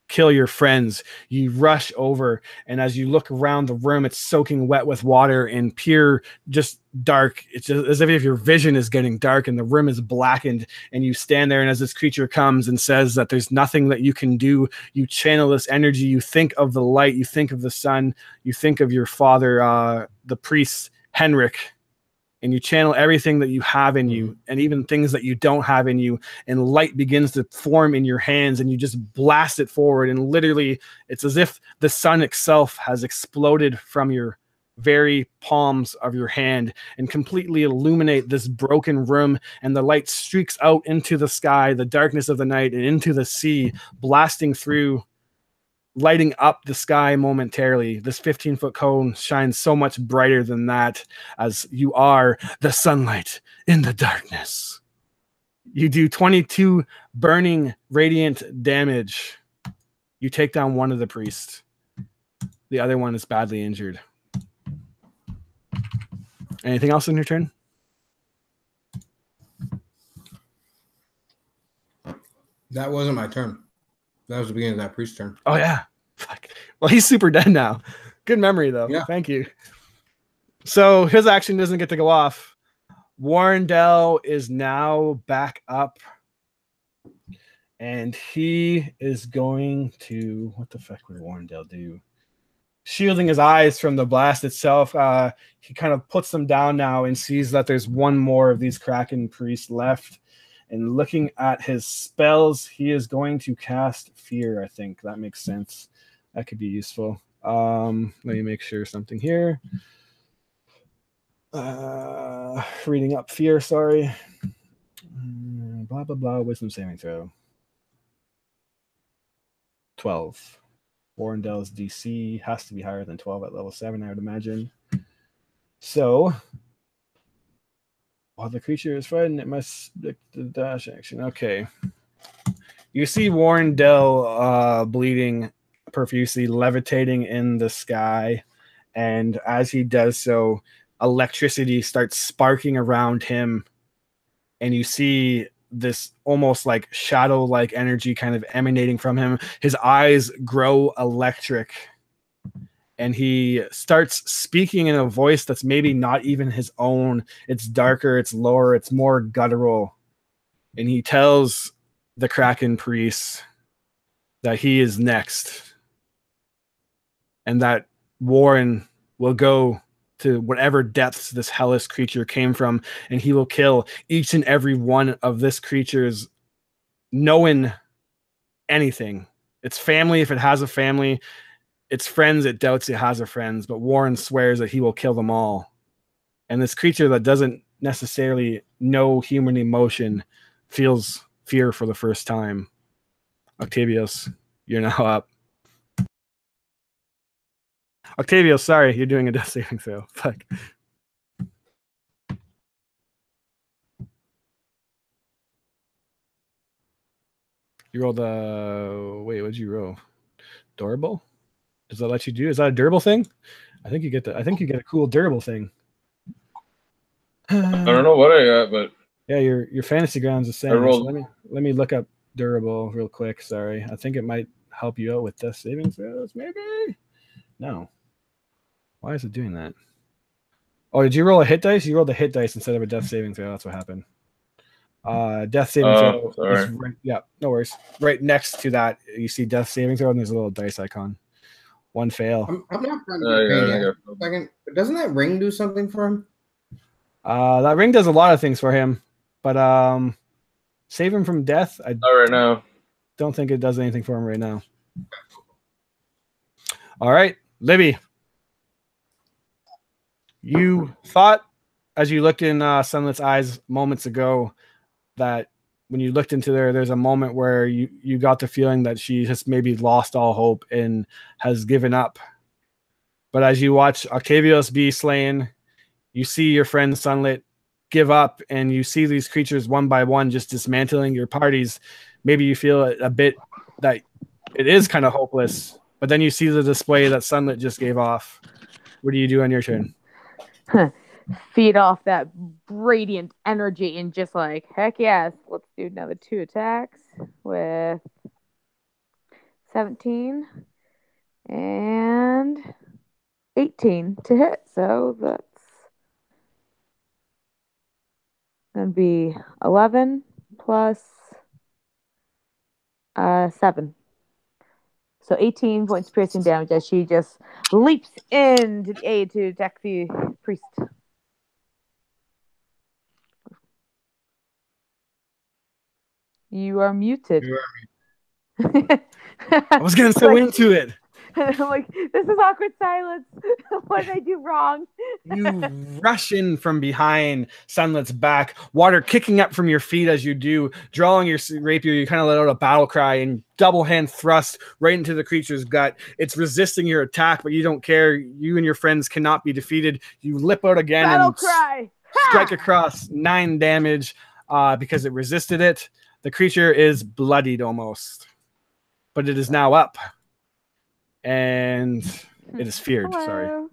kill your friends. You rush over, and as you look around the room, it's soaking wet with water and pure just dark. It's just as if your vision is getting dark and the room is blackened, and you stand there, and as this creature comes and says that there's nothing that you can do, you channel this energy. You think of the light, you think of the sun, you think of your father, the priest Henrik, and you channel everything that you have in you, and even things that you don't have in you, and light begins to form in your hands, and you just blast it forward, and literally it's as if the sun itself has exploded from your very palms of your hand and completely illuminate this broken room, and the light streaks out into the sky, the darkness of the night, and into the sea, blasting through, lighting up the sky momentarily. This 15-foot cone shines so much brighter than that, as you are the sunlight in the darkness. You do 22 burning radiant damage. You take down one of the priests. The other one is badly injured. Anything else in your turn? That wasn't my turn. That was the beginning of that priest's turn. Oh, yeah. Fuck. Well, he's super dead now. Good memory, though. Yeah. Thank you. So his action doesn't get to go off. Warrendale is now back up. And he is going to... What the fuck would Warrendale do? Shielding his eyes from the blast itself, he kind of puts them down now and sees that there's one more of these Kraken priests left. And looking at his spells, he is going to cast Fear, I think. That makes sense. That could be useful. Let me make sure something here. Reading up Fear, sorry. Blah, blah, blah. Wisdom saving throw. 12. Warrendale's DC has to be higher than 12 at level 7, I would imagine. So... while the creature is frightened, it must stick the dash action. Okay. You see Warrendale bleeding profusely, levitating in the sky. And as he does so, electricity starts sparking around him. And you see this almost like shadow-like energy kind of emanating from him. His eyes grow electric, and he starts speaking in a voice that's maybe not even his own. It's darker, it's lower, it's more guttural. And he tells the Kraken priest that he is next, and that Warren will go to whatever depths this hellish creature came from, and he will kill each and every one of this creature's knowing anything. It's family if it has a family. It's friends, it doubts it has a friends, but Warren swears that he will kill them all. And this creature that doesn't necessarily know human emotion feels fear for the first time. Octavius, you're now up. Octavius, sorry, you're doing a death saving throw. Fuck. You rolled a... Wait, what'd you roll? Durable? Does that let you do? Is that a durable thing? I think you get a cool durable thing. I don't know what I got, but yeah, your fantasy grounds is saying. So let me look up durable real quick. Sorry, I think it might help you out with death saving throws. Maybe. No. Why is it doing that? Oh, did you roll a hit dice? You rolled a hit dice instead of a death saving throw. That's what happened. Death saving throw. Sorry. Is right, yeah, no worries. Right next to that, you see death saving throw, and there's a little dice icon. One fail. I'm not trying to second. Doesn't that ring do something for him? That ring does a lot of things for him, but save him from death. Not right now. Don't think it does anything for him right now. All right, Libby. You thought, as you looked in Sunlet's eyes moments ago, that when you looked into there's a moment where you got the feeling that she has maybe lost all hope and has given up. But as you watch Octavius be slain, you see your friend Sunlit give up, and you see these creatures one by one just dismantling your parties. Maybe you feel a bit that it is kind of hopeless, but then you see the display that Sunlit just gave off. What do you do on your turn? Feed off that radiant energy and just like, heck yes, let's do another 2 attacks with 17 and 18 to hit. So that's going to be 11 plus 7. So 18 points of piercing damage as she just leaps in to the aid to attack the priest. You are muted. I was getting so into it. I'm like, this is awkward silence. What did I do wrong? You rush in from behind Sunlet's back, water kicking up from your feet as you do, drawing your rapier. You kind of let out a battle cry and double hand thrust right into the creature's gut. It's resisting your attack, but you don't care. You and your friends cannot be defeated. You lip out again battle and cry. Strike across 9 damage because it resisted it. The creature is bloodied almost, but it is now up. And it is feared. Hello. Sorry.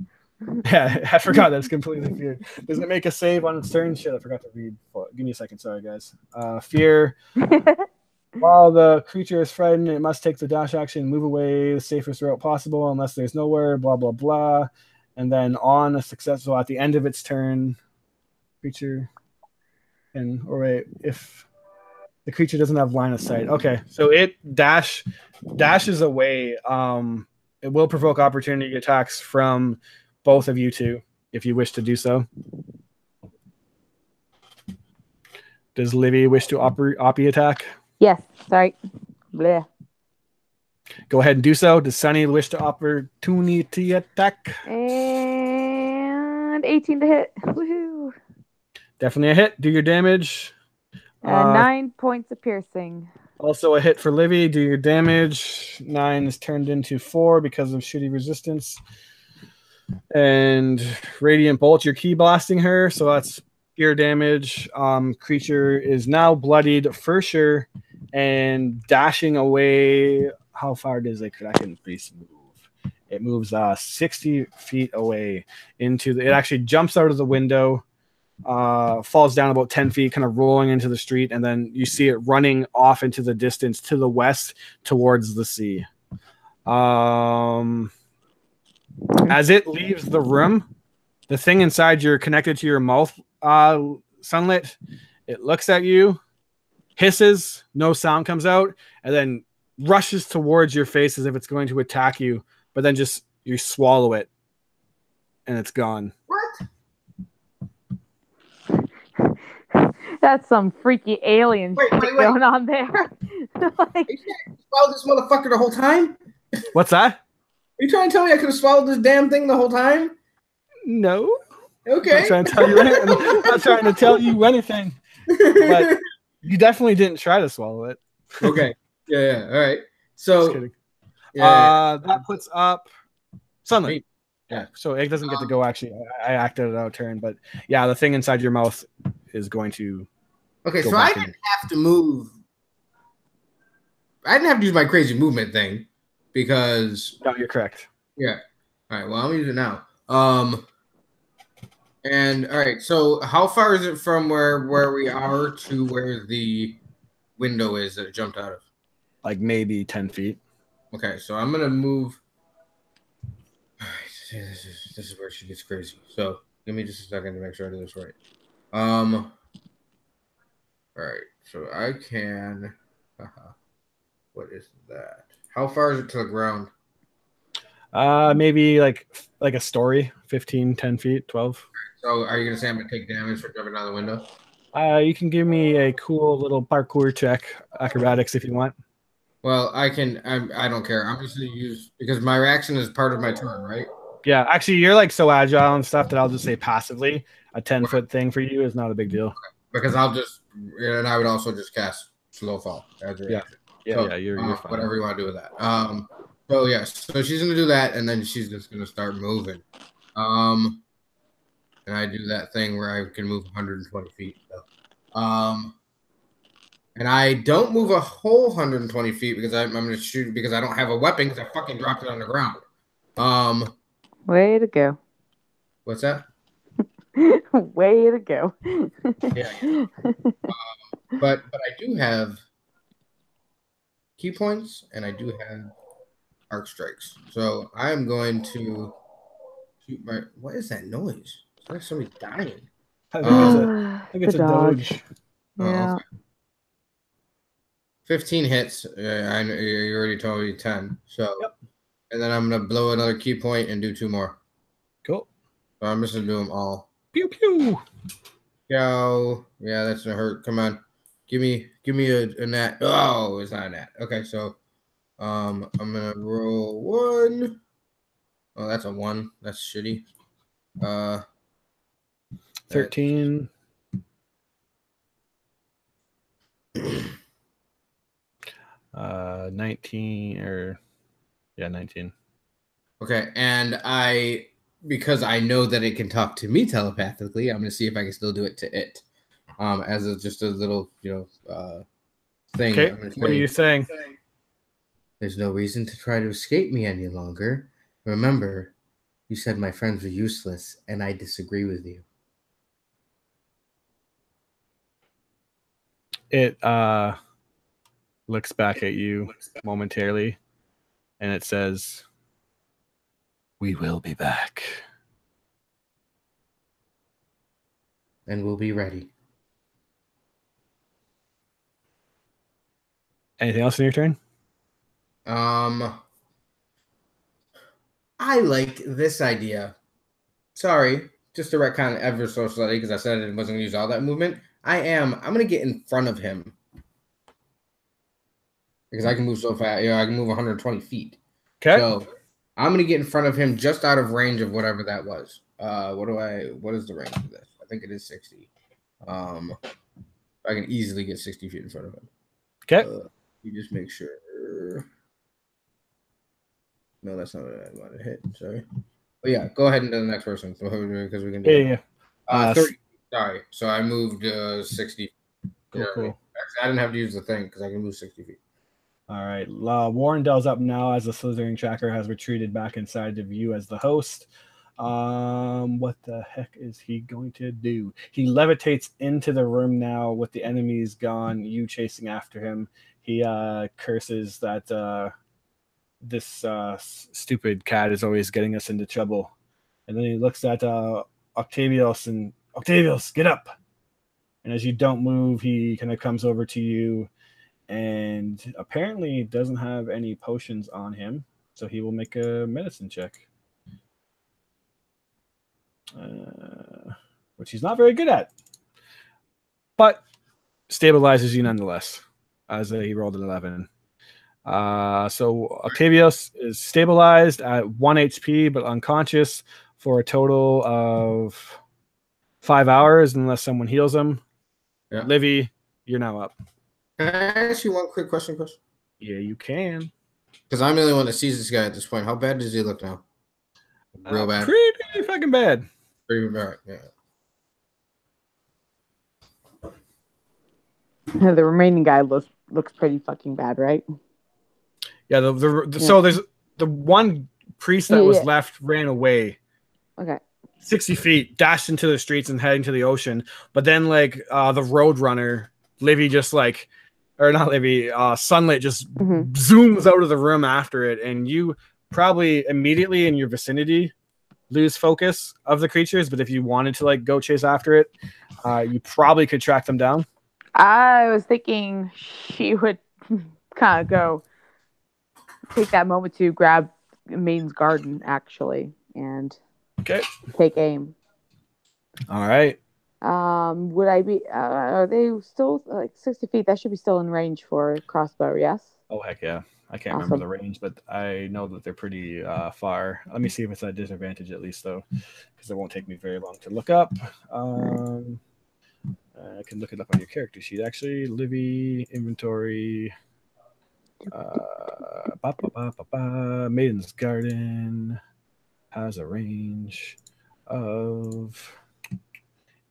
Yeah, I forgot that's completely feared. Does it make a save on its turn? Shit, I forgot to read. Give me a second. Sorry, guys. Fear. While the creature is frightened, it must take the dash action and move away the safest route possible unless there's nowhere, blah, blah, blah. And then on a successful, at the end of its turn, creature can, or wait, if the creature doesn't have line of sight. Okay, so it dashes away. It will provoke opportunity attacks from both of you two, if you wish to do so. Does Livy wish to oppie attack? Yes, sorry. Bleh. Go ahead and do so. Does Sunny wish to opportunity attack? And 18 to hit. Woohoo. Definitely a hit. Do your damage. 9 points of piercing. Also a hit for Livy. Do your damage. 9 is turned into 4 because of shitty resistance. And Radiant Bolt, you're key blasting her, so that's pure damage. Creature is now bloodied for sure and dashing away. How far does a Kraken priest move? It moves 60 feet away into the. It actually jumps out of the window falls down about 10 feet, kind of rolling into the street, and then you see it running off into the distance to the west towards the sea. As it leaves the room, the thing inside you're connected to your mouth, Sunlit, it looks at you, hisses, no sound comes out, and then rushes towards your face as if it's going to attack you, but then just you swallow it and it's gone. What? That's some freaky alien Wait. going on there. Like, You swallowed this motherfucker the whole time? What's that? Are you trying to tell me I could have swallowed this damn thing the whole time? No. Okay. I'm not trying to tell you anything. I'm not trying to tell you anything. But you definitely didn't try to swallow it. Okay. Yeah. All right. Just So kidding. yeah. That puts up Sunlight. Wait. Yeah. So it doesn't get to go. Actually, I acted it out of turn, but yeah, the thing inside your mouth is going to. Okay. go So I back in. didn't have to move. I didn't have to use my crazy movement thing because No, you're correct. yeah. All right. Well, I'm gonna use it now. And all right. So how far is it from where we are to where the window is that it jumped out of? Like maybe 10 feet. Okay. So I'm gonna move. All right. This is where she gets crazy. So give me just a second to make sure I do this right. All right. So I can. What is that? How far is it to the ground? Maybe like a story, 15, 10 feet, 12. So are you gonna say I'm gonna take damage for jumping out the window? You can give me a cool little parkour check, acrobatics, if you want. Well, I can. I don't care. I'm just gonna use because my reaction is part of my turn, right? Yeah, actually, you're like so agile and stuff that I'll just say passively. A 10-foot thing for you is not a big deal. Because I'll just and I would also just cast slow fall as a reaction. So, You're fine. Whatever you want to do with that. So yes, so she's gonna do that, and then she's just gonna start moving. And I do that thing where I can move 120 feet. So. And I don't move a whole 120 feet because I'm gonna shoot because I don't have a weapon because I fucking dropped it on the ground. way to go. What's that? Way to go. Yeah. But I do have key points and I do have arc strikes. So I'm going to shoot my. What is that noise? It's like somebody dying. I think it's The a dog. doge. Yeah. Okay. 15 hits. I know you already told me 10. So, Yep. And then I'm gonna blow another key point and do 2 more. Cool. So I'm just gonna do them all. Pew pew. Yo, yeah, that's gonna hurt. Come on, give me a nat. Oh, it's not a nat. Okay, so I'm gonna roll 1. Oh, that's a 1. That's shitty. 13. 19 or 19. Okay, and because I know that it can talk to me telepathically, I'm gonna see if I can still do it to it. As just a little, thing. Okay, what are you saying? There's no reason to try to escape me any longer. Remember, you said my friends were useless, and I disagree with you. It looks back at you momentarily and it says, "We will be back." And we'll be ready. Anything else in your turn? I like this idea. Sorry, just to retcon ever so slightly because I said I wasn't gonna use all that movement. I'm gonna get in front of him. Because I can move so fast. I can move 120 feet. Okay. So I'm gonna get in front of him just out of range of whatever that was. What is the range of this? I think it is 60. I can easily get 60 feet in front of him. Okay. You just make sure. No, that's not what I wanted to hit. Sorry. But yeah, go ahead and do the next person because we can do it. Yeah. 30. Sorry. So I moved 60. Cool, cool. Actually, I didn't have to use the thing because I can move 60 feet. All right. Warrendale's up now as the Slithering tracker has retreated back inside of you as the host. What the heck is he going to do? He levitates into the room now with the enemies gone, you chasing after him. He curses that this stupid cat is always getting us into trouble. And then he looks at Octavius and, Octavius, get up. And as you don't move, he kind of comes over to you and apparently doesn't have any potions on him. So he will make a medicine check. Which he's not very good at, but stabilizes you nonetheless, as he rolled an 11. So Octavius is stabilized at 1 HP, but unconscious for a total of 5 hours, unless someone heals him. Yeah. Livy, you're now up. Can I ask you one quick question, Chris? Yeah, you can. Because I'm the only one that sees this guy at this point. How bad does he look now? Real bad. Pretty fucking bad. Pretty bad, yeah. The remaining guy looks pretty fucking bad, right? Yeah. So there's the one priest that was left ran away. Okay. 60 feet, dashed into the streets and heading to the ocean. But then the road runner, Livy, just or not Livy, Sunlit just zooms out of the room after it, and you probably immediately in your vicinity lose focus of the creatures. But if you wanted to go chase after it, you probably could track them down. I was thinking she would kind of go take that moment to grab Maiden's Garden, actually, and take aim. All right. Would I be? Are they still 60 feet? That should be still in range for a crossbow. Yes. Oh heck yeah! I can't remember the range, but I know that they're pretty far. Let me see if it's at disadvantage at least, though, because it won't take me very long to look up. I can look it up on your character sheet, actually. Livy, inventory, Maiden's Garden has a range of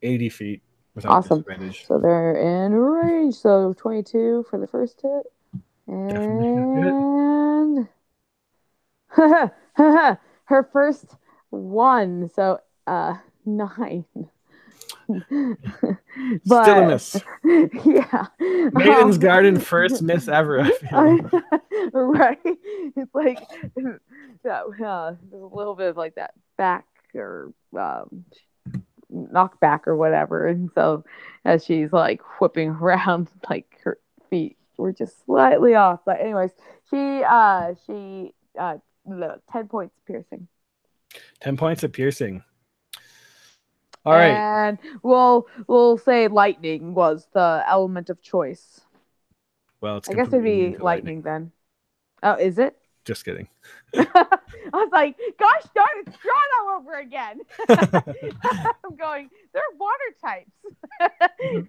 80 feet without disadvantage. So they're in range. So 22 for the first hit. And her first one. So 9. But still a miss. Yeah. Maiden's Garden first miss ever. Right. It's there's a little bit of that back or knockback or whatever. And so as she's whipping around, her feet were just slightly off. But anyways, she 10 points piercing. 10 points of piercing. All right. And we'll say lightning was the element of choice. Well, it's I guess it'd be lightning then. Oh, is it? Just kidding. I was like, gosh darn, it's drawn all over again. I'm going, they're water types.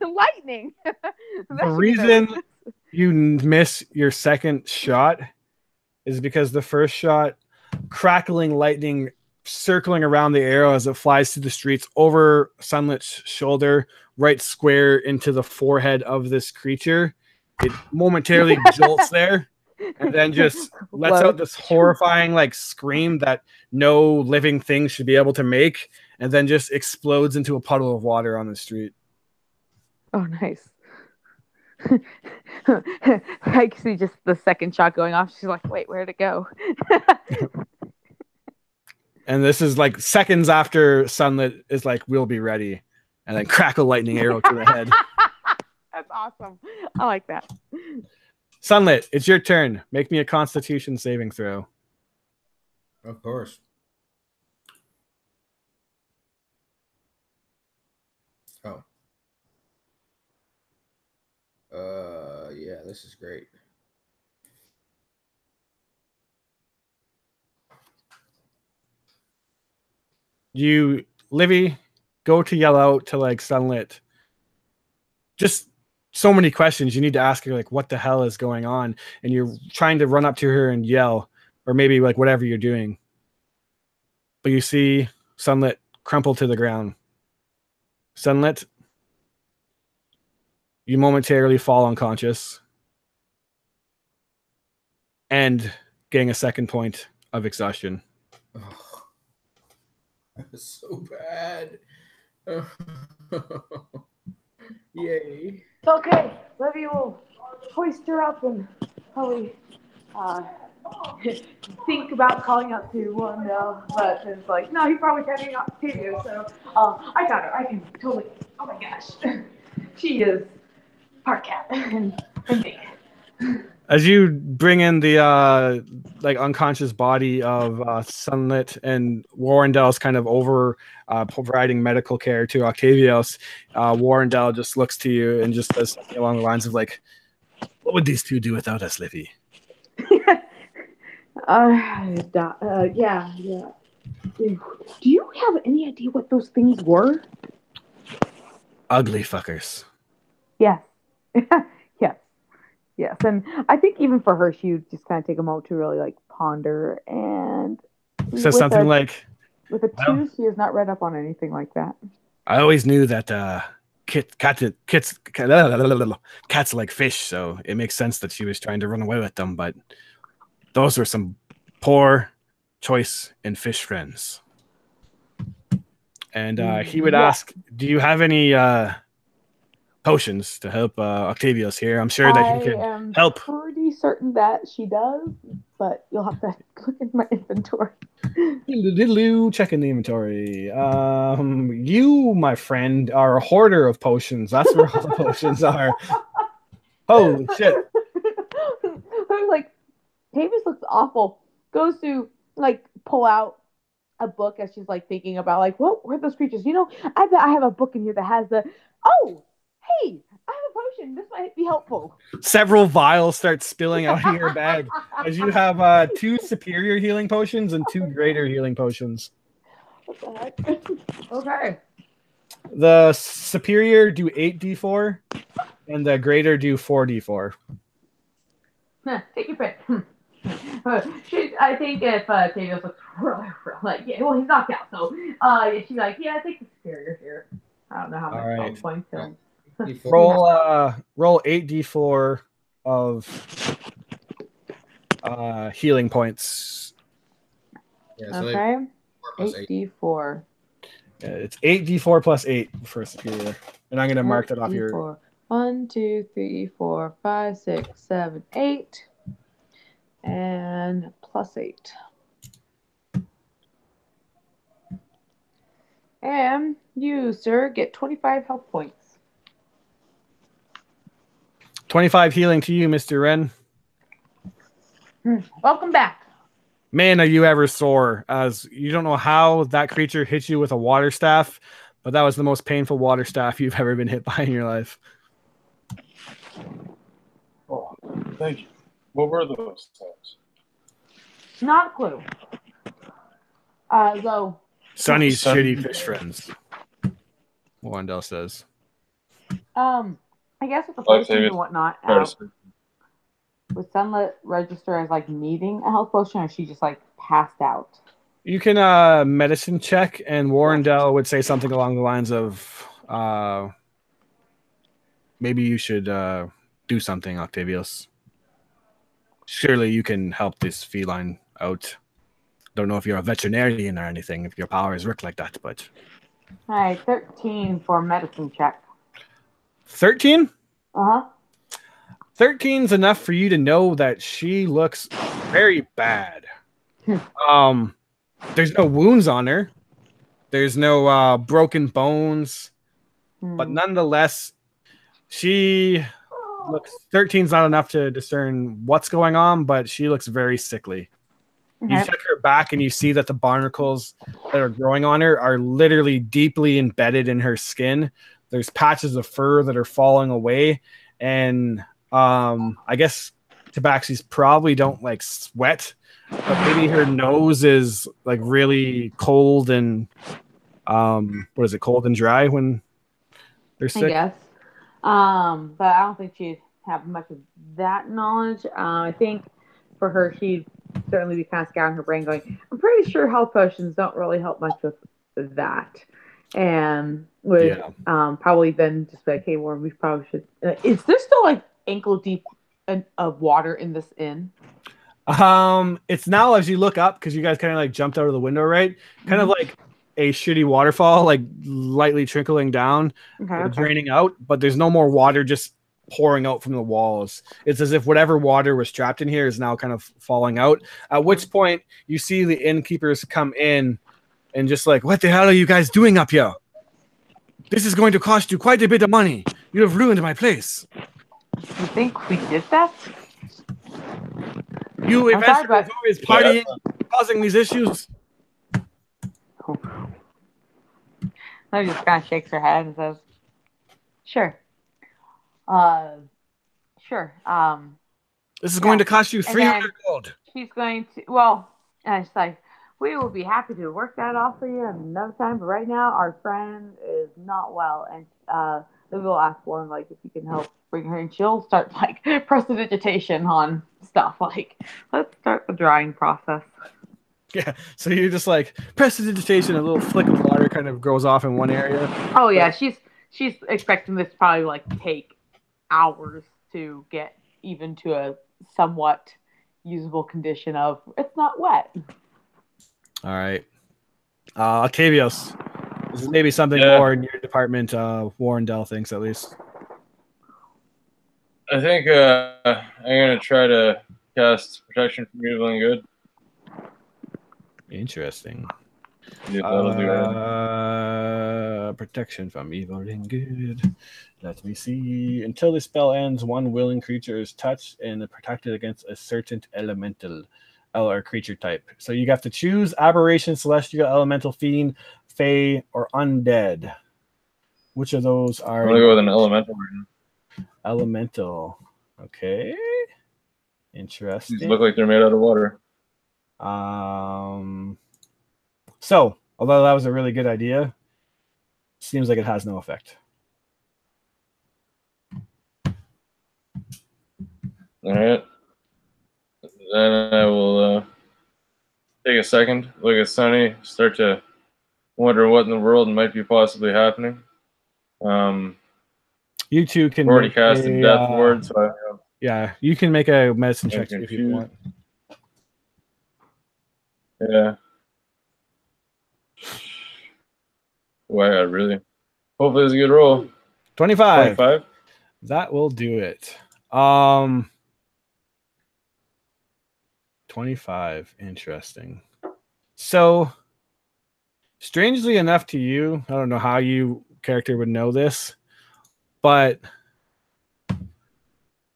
Lightning. The reason you miss your second shot is because the first shot, crackling lightning circling around the arrow as it flies through the streets over Sunlit's shoulder, right square into the forehead of this creature. It momentarily jolts there and then just lets out this horrifying scream that no living thing should be able to make, and then just explodes into a puddle of water on the street. Oh, nice. I see just the second shot going off. She's like, wait, where'd it go? And this is seconds after Sunlit is we'll be ready. And then crackle lightning arrow to the head. That's awesome. I like that. Sunlit, it's your turn. Make me a Constitution saving throw. Of course. Oh. Yeah, this is great. You, Livy, go to yell out to Sunlit. Just so many questions. You need to ask her what the hell is going on, and you're trying to run up to her and yell, or maybe whatever you're doing. But you see Sunlit crumple to the ground. Sunlit, you momentarily fall unconscious and gain a second point of exhaustion. So bad. Yay. It's okay. Livy will hoist her up and probably think about calling out to one now, but it's like, no, he's probably heading out to you. So I got her. I can totally. Oh my gosh, she is part cat and big. As you bring in the like unconscious body of Sunlit and Warrendale's kind of over providing medical care to Octavius, Warrendale just looks to you and just says something along the lines of like, "What would these two do without us, Livy?" Yeah. Do you have any idea what those things were? Ugly fuckers. Yes. Yes. And I think even for her, she would just kind of take a moment to really like ponder and Says something like, with a two, she has not read up on anything like that. I always knew that cats like fish, so it makes sense that she was trying to run away with them, but those were some poor choice in fish friends. And he would ask, do you have any potions to help Octavius here? I'm sure that he can help. I'm pretty certain that she does, but you'll have to look in my inventory. Check in the inventory. You, my friend, are a hoarder of potions. That's where all the potions are. Holy shit. I'm like, Tavis looks awful. Goes to like pull out a book as she's like thinking about like, what were those creatures? You know, I bet I have a book in here that has the hey, I have a potion. This might be helpful. Several vials start spilling out of your bag as you have 2 superior healing potions and 2 greater healing potions. What the heck? Okay. The superior do 8d4 and the greater do 4d4. Take your pick. I think if Tavius looks really like, yeah, well, he's knocked out, so she's like, yeah, I think the superior here. I don't know how much points to him. Roll 8d4 of healing points. Yeah, so okay. 8d4. Yeah, it's 8d4 plus 8 for superior. And I'm going to mark that off your... 1, 2, 3, 4, 5, 6, 7, 8. And plus 8. And you, sir, get 25 health points. 25 healing to you, Mr. Wren. Welcome back. Man, are you ever sore, as you don't know how that creature hit you with a water staff, but that was the most painful water staff you've ever been hit by in your life. Oh, thank you. What were those things? Not a clue. Though. Sonny's shitty fish friends. Wandell says. I guess with the potions and whatnot, would Sunlit register as like needing a health potion, or is she just like passed out? You can medicine check, and Warrendale would say something along the lines of, maybe you should do something, Octavius. Surely you can help this feline out. Don't know if you're a veterinarian or anything, if your powers work like that, but... All right, 13 for medicine check. 13? Uh-huh. 13's enough for you to know that she looks very bad. There's no wounds on her. There's no broken bones. But nonetheless, she looks... 13's not enough to discern what's going on, but she looks very sickly. You check her back and you see that the barnacles that are growing on her are literally deeply embedded in her skin. There's patches of fur that are falling away. And I guess tabaxis probably don't like sweat, but maybe her nose is like really cold and what is it, cold and dry when they're sick? I guess. But I don't think she'd have much of that knowledge. I think for her, she'd certainly be kind of scouring her brain going, I'm pretty sure health potions don't really help much with that. And would probably then just be like, hey, Warren, we probably should... is there still like ankle deep of water in this inn? It's now as you look up, because you guys kind of like jumped out of the window, right? Kind of like a shitty waterfall, like lightly trickling down, draining out, but there's no more water just pouring out from the walls. It's as if whatever water was trapped in here is now kind of falling out. At which point you see the innkeepers come in and just like, what the hell are you guys doing up here? This is going to cost you quite a bit of money. You have ruined my place. You think we did that? You adventurers always partying, causing these issues. She just kind of shakes her head and says, "Sure, sure." This is going to cost you 300 gold. She's going to. Well, and she's like, "We will be happy to work that off for you another time. But right now, our friend is not well, and then we'll ask Lauren like if you can help bring her, and she'll start like prestidigitation on stuff. Like, let's start the drying process." Yeah, so you're just like prestidigitation, a little flick of water kind of goes off in one area. Oh yeah, she's expecting this to probably like take hours to get even to a somewhat usable condition of it's not wet. All right, Octavius, this is maybe something more in your department. Warren Dell thinks at least. I think I'm gonna try to cast protection from evil and good. Interesting. Yeah, that'll do it. Protection from evil and good. Let me see. Until the spell ends, one willing creature is touched and protected against a certain elemental or creature type. So you have to choose aberration, celestial, elemental, fiend, fey, or undead. Which of those are? I'm gonna go with an elemental right now. Elemental. Okay. Interesting. These look like they're made out of water. So, although that was a really good idea, seems like it has no effect. All right. Then I will take a second, look at Sunny, start to wonder what in the world might be possibly happening. You two can already cast a death ward, so yeah, you can make a medicine check if you want. Yeah. Wow, really? Hopefully it's a good roll. 25. 25? That will do it. 25. Interesting. So, strangely enough to you, I don't know how you character would know this, but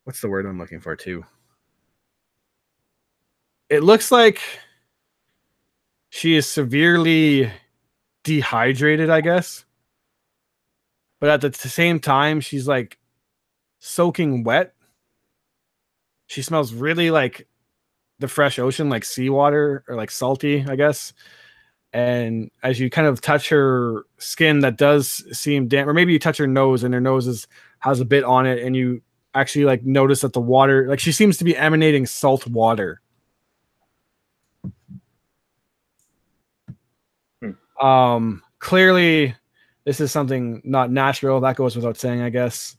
what's the word I'm looking for too? It looks like she is severely dehydrated, I guess. But at the same time, she's like soaking wet. She smells really like the fresh ocean, like seawater or like salty, I guess. And as you kind of touch her skin, that does seem damp, or maybe you touch her nose and her nose has a bit on it, and you actually like notice that the water, like she seems to be emanating salt water. Clearly this is something not natural. That goes without saying, I guess.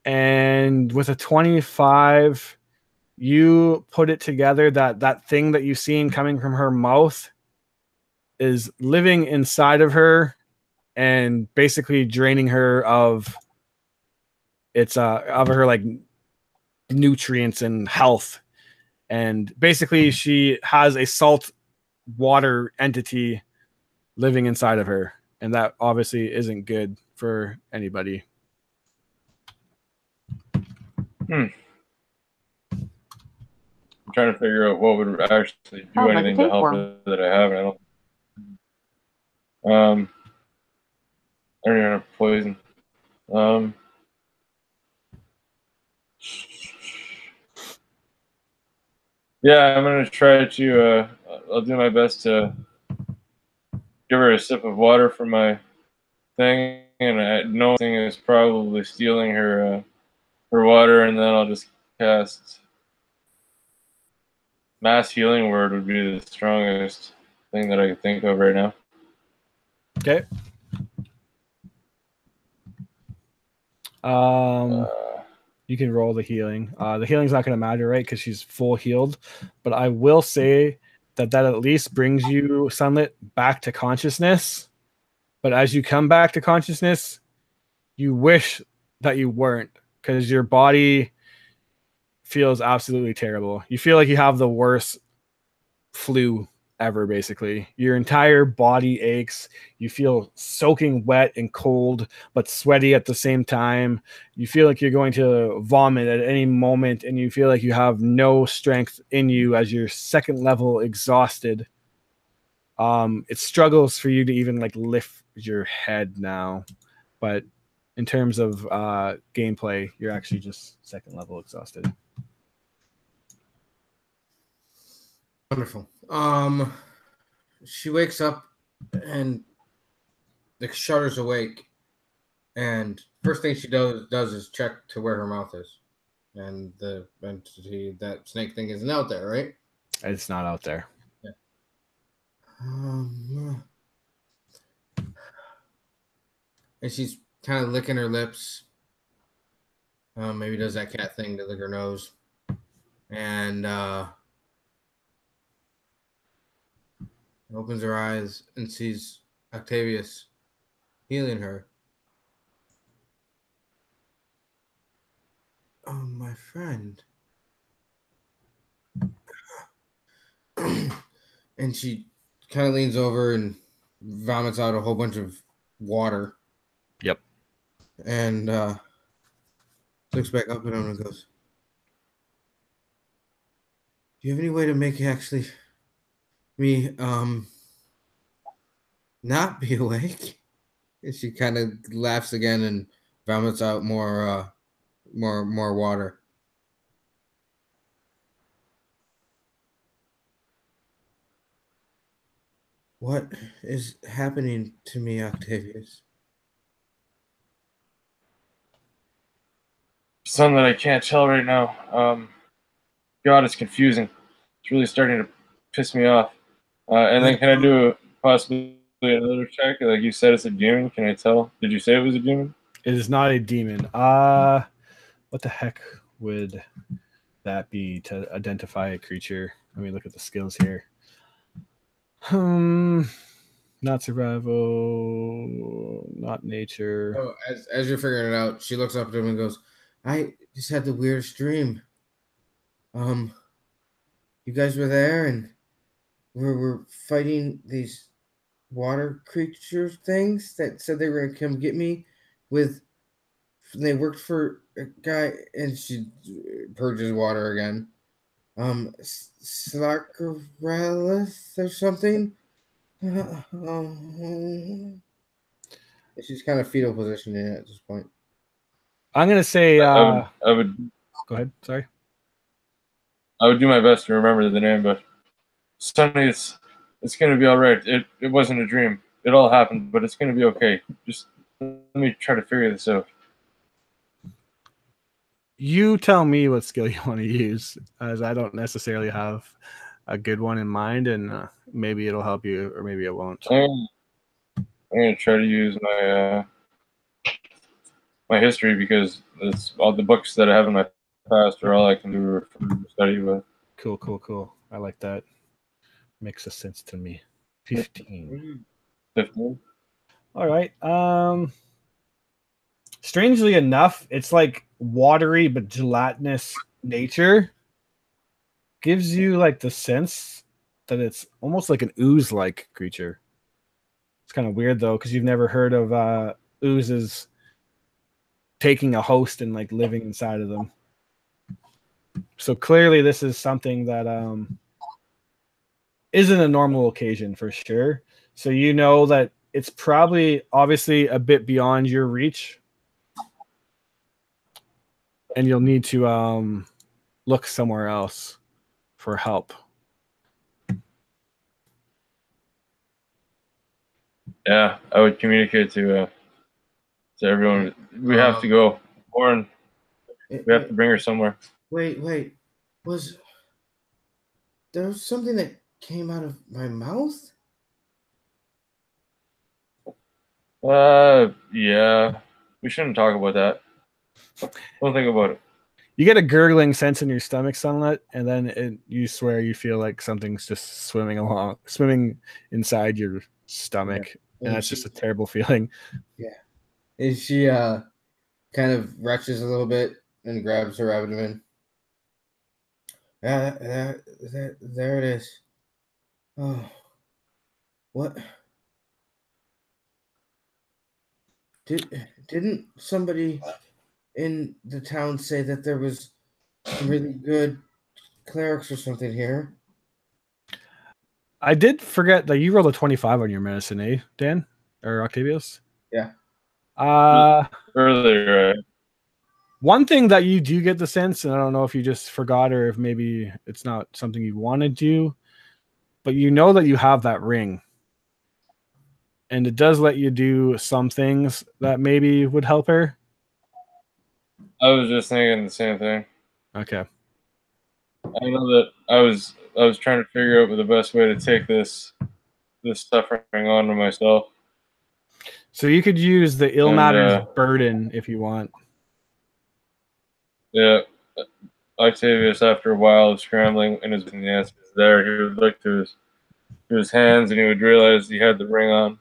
And with a 25, you put it together that thing that you've seen coming from her mouth is living inside of her and basically draining her of her like nutrients and health. And basically she has a salt water entity living inside of her, and that obviously isn't good for anybody. I'm trying to figure out what would actually do anything to help her that I haven't. I don't even have poison. Yeah, I'm gonna try to I'll do my best to give her a sip of water from my thing, and I know thing is probably stealing her water, and then I'll just cast mass healing word would be the strongest thing that I can think of right now. Okay. You can roll the healing. The healing's not going to matter, right? Because she's full healed. But I will say that at least brings you, Sunlit, back to consciousness. But as you come back to consciousness, you wish that you weren't, because your body feels absolutely terrible. You feel like you have the worst flu ever, basically. Your entire body aches. You feel soaking wet and cold, but sweaty at the same time. You feel like you're going to vomit at any moment, and you feel like you have no strength in you as you're second level exhausted. It struggles for you to even like lift your head now, but in terms of gameplay, you're actually just second level exhausted. Wonderful. She wakes up and the shudder's awake, and first thing she does is check to where her mouth is, and the entity, that snake thing, isn't out there, right? It's not out there. Yeah. And she's kind of licking her lips. Maybe does that cat thing to lick her nose, and opens her eyes and sees Octavius healing her. Oh, my friend. And she kind of leans over and vomits out a whole bunch of water. Yep. And looks back up at him and goes, "Do you have any way to make actually me not be awake?" And she kind of laughs again and vomits out more water. What is happening to me, Octavius? Something that I can't tell right now. God, it's confusing. It's really starting to piss me off. And then can I do possibly another check? Like you said, it's a demon. Can I tell? Did you say it was a demon? It is not a demon. What the heck would that be to identify a creature? Let me look at the skills here. Not survival, not nature. Oh, as you're figuring it out, she looks up at him and goes, "I just had the weirdest dream. You guys were there and we're fighting these water creature things that said they were gonna come get me with. They worked for a guy," and she purges water again. Slakarellis or something. She's kind of fetal positioning it at this point. I'm gonna say. I would Go ahead. Sorry. I would do my best to remember the name, but Sonny, it's gonna be all right. It wasn't a dream. It all happened, but it's gonna be okay. Just let me try to figure this out. You tell me what skill you want to use, as I don't necessarily have a good one in mind, and maybe it'll help you, or maybe it won't. I'm gonna try to use my history, because it's all the books that I have in my past are all I can do for study with. Cool. I like that. Makes a sense to me. 15. 15. All right. Strangely enough, it's like watery but gelatinous nature. Gives you like the sense that it's almost like an ooze-like creature. It's kind of weird though, because you've never heard of oozes taking a host and like living inside of them. So clearly this is something that isn't a normal occasion for sure. So you know that it's probably obviously a bit beyond your reach, and you'll need to look somewhere else for help. Yeah, I would communicate to everyone. We have to go. Warren, we have to bring her somewhere. Wait. Was there something that came out of my mouth? Yeah. We shouldn't talk about that. Don't think about it. You get a gurgling sense in your stomach, Sunlit, and then you swear you feel like something's just swimming inside your stomach, and that's just a terrible feeling. Yeah. And she kind of retches a little bit and grabs her abdomen. There it is. Oh, what? Didn't somebody in the town say that there was some really good clerics or something here? I did forget that you rolled a 25 on your medicine, eh, Dan? Or Octavius? Yeah. Earlier, One thing that you do get the sense, and I don't know if you just forgot or if maybe it's not something you want to do, but you know that you have that ring. And it does let you do some things that maybe would help her. I was just thinking the same thing. Okay. I know that I was trying to figure out the best way to take this suffering onto myself. So you could use the ill matters burden if you want. Yeah. Octavius, after a while of scrambling and the answers there, he would look to his hands and he would realize he had the ring on.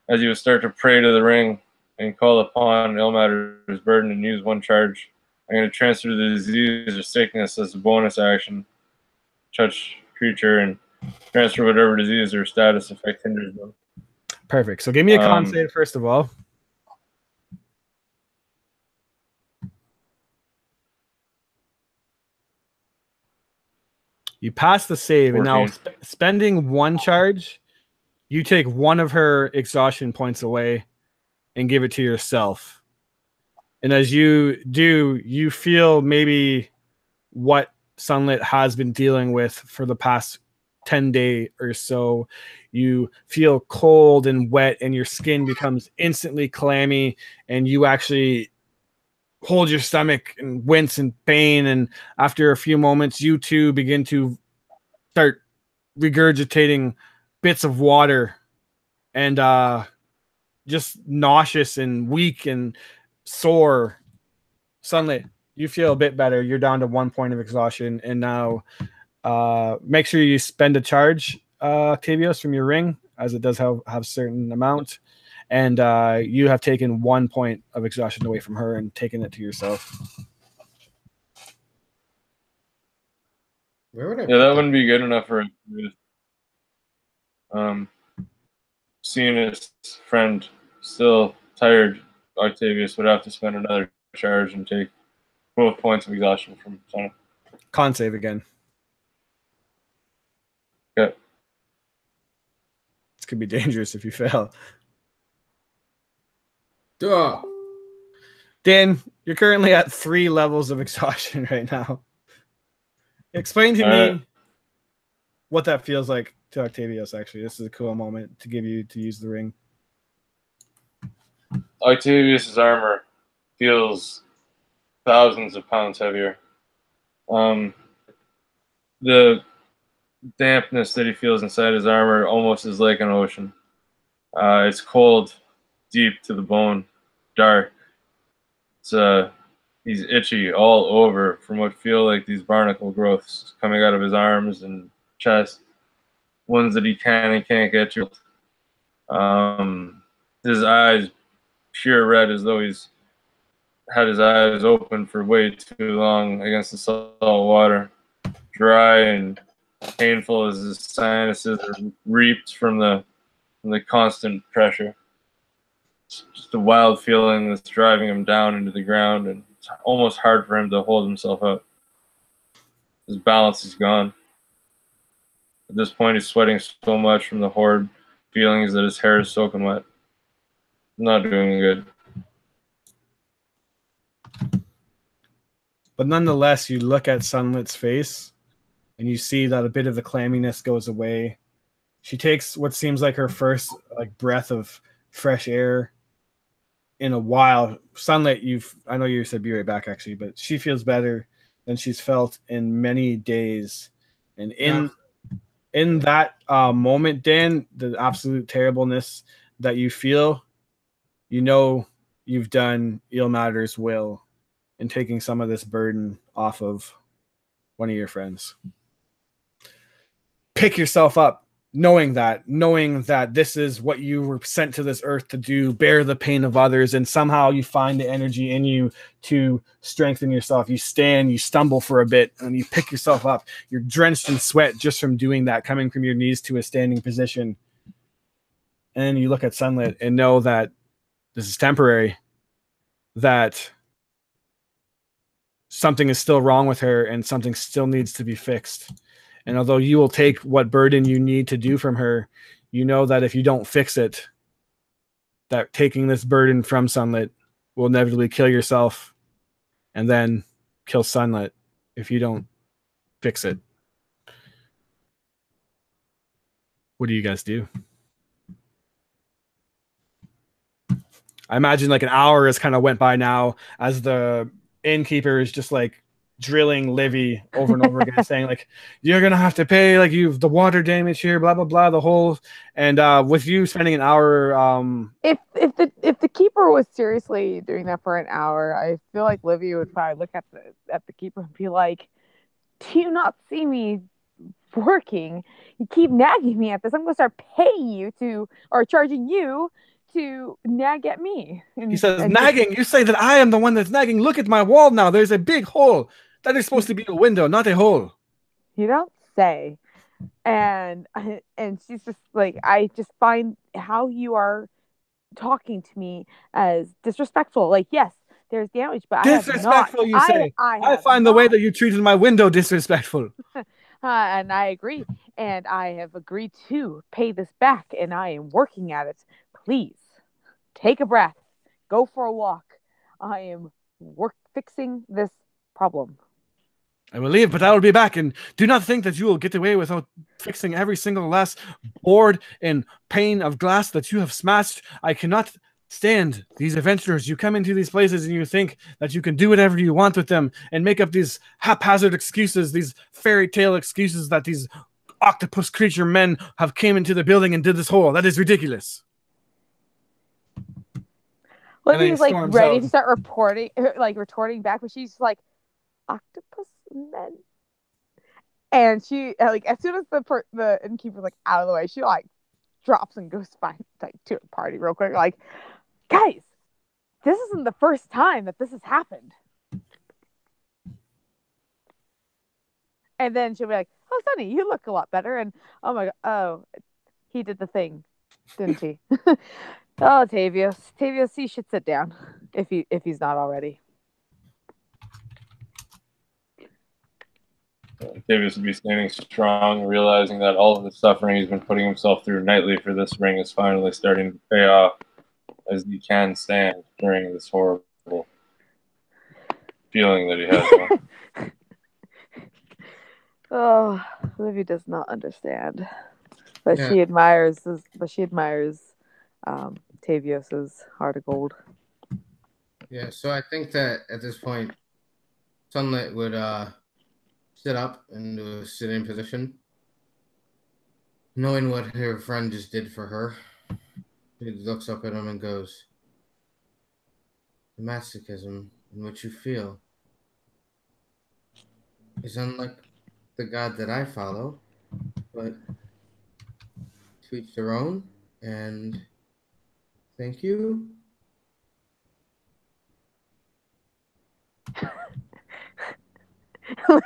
As he would start to pray to the ring and call upon Ilmater's burden and use one charge, I'm going to transfer the disease or sickness as a bonus action. Touch creature and transfer whatever disease or status effect hinders them. Perfect. So give me a con save first of all. You pass the save, 14. And now spending one charge, you take one of her exhaustion points away and give it to yourself. And as you do, you feel maybe what Sunlit has been dealing with for the past 10 days or so. You feel cold and wet, and your skin becomes instantly clammy, and you actually hold your stomach and wince in pain. And after a few moments, you too begin to start regurgitating bits of water and just nauseous and weak and sore. Sunlit, you feel a bit better. You're down to 1 point of exhaustion, and now make sure you spend a charge, Octavius, from your ring, as it does have certain amount. And you have taken 1 point of exhaustion away from her and taken it to yourself. Where would I that wouldn't be good enough for seeing his friend still tired. Octavius would have to spend another charge and take both points of exhaustion from Sonic. Con save again. Okay. This could be dangerous if you fail. Duh. Dan, you're currently at 3 levels of exhaustion right now. Explain to me what that feels like to Octavius, actually. This is a cool moment to give you to use the ring. Octavius's armor feels thousands of pounds heavier. The dampness that he feels inside his armor almost is like an ocean. It's cold, deep to the bone, dark. He's itchy all over from what feel like these barnacle growths coming out of his arms and chest, ones that he can and can't get to. His eyes pure red, as though he's had his eyes open for way too long against the salt water. Dry and painful as his sinuses are reaped from the constant pressure. It's just a wild feeling that's driving him down into the ground, and it's almost hard for him to hold himself up. His balance is gone. At this point, he's sweating so much from the horrid feelings that his hair is soaking wet. Not doing good. But nonetheless, you look at Sunlit's face, and you see that a bit of the clamminess goes away. She takes what seems like her first breath of fresh air in a while. Sunlit, I know you said be right back, actually, but she feels better than she's felt in many days. And in that moment, Dan, the absolute terribleness that you feel, you know you've done Ilmater's will. and taking some of this burden off of one of your friends. Pick yourself up, knowing that this is what you were sent to this earth to do, bear the pain of others, and somehow you find the energy in you to strengthen yourself. You stand, you stumble for a bit, and you pick yourself up. You're drenched in sweat just from doing that, coming from your knees to a standing position. And then you look at Sunlit and know that this is temporary, that something is still wrong with her and something still needs to be fixed. And although you will take what burden you need to do from her, you know that if you don't fix it, that taking this burden from Sunlit will inevitably kill yourself and then kill Sunlit if you don't fix it. What do you guys do? I imagine like an hour has kind of went by now as the innkeeper is just like drilling Livy over and over again, saying like, you're gonna have to pay, like, you've the water damage here, blah blah blah, the whole. And with you spending an hour, if the keeper was seriously doing that for an hour, I feel like Livy would probably look at the keeper and be like, "Do you not see me working? You keep nagging me at this. I'm gonna start paying you or charging you to nag at me." He says, nagging? You say that I am the one that's nagging. Look at my wall now. There's a big hole. That is supposed to be a window, not a hole. You don't say. And she's just like, I just find how you are talking to me as disrespectful. Like, yes, there's damage, but disrespectful, you say. I find the way that you treated my window disrespectful. And I agree. And I have agreed to pay this back, and I am working at it. Please take a breath. Go for a walk. I am fixing this problem. I will leave, but I will be back. And do not think that you will get away without fixing every single last board and pane of glass that you have smashed. I cannot stand these adventurers. You come into these places and you think that you can do whatever you want with them and make up these haphazard excuses, these fairy tale excuses that these octopus creature men have came into the building and did this hole. That is ridiculous. Livy's like ready to start retorting back, but she's like, octopus men. And she like, as soon as the innkeeper's like out of the way, she like drops and goes to a party real quick. Like, guys, this isn't the first time that this has happened. And then she'll be like, "Oh, Sunny, you look a lot better." And oh my god, oh, he did the thing, didn't he? Oh, Tavius, he should sit down if he's not already. Davis would be standing strong, realizing that all of the suffering he's been putting himself through nightly for this ring is finally starting to pay off, as he can stand during this horrible feeling that he has. Oh, Livy does not understand, but she admires Tavius's heart of gold. Yeah, so I think that at this point, Sunlit would sit up into a sitting position, knowing what her friend just did for her. She looks up at him and goes, "The masochism in which you feel is unlike the God that I follow, but to each their own, and thank you."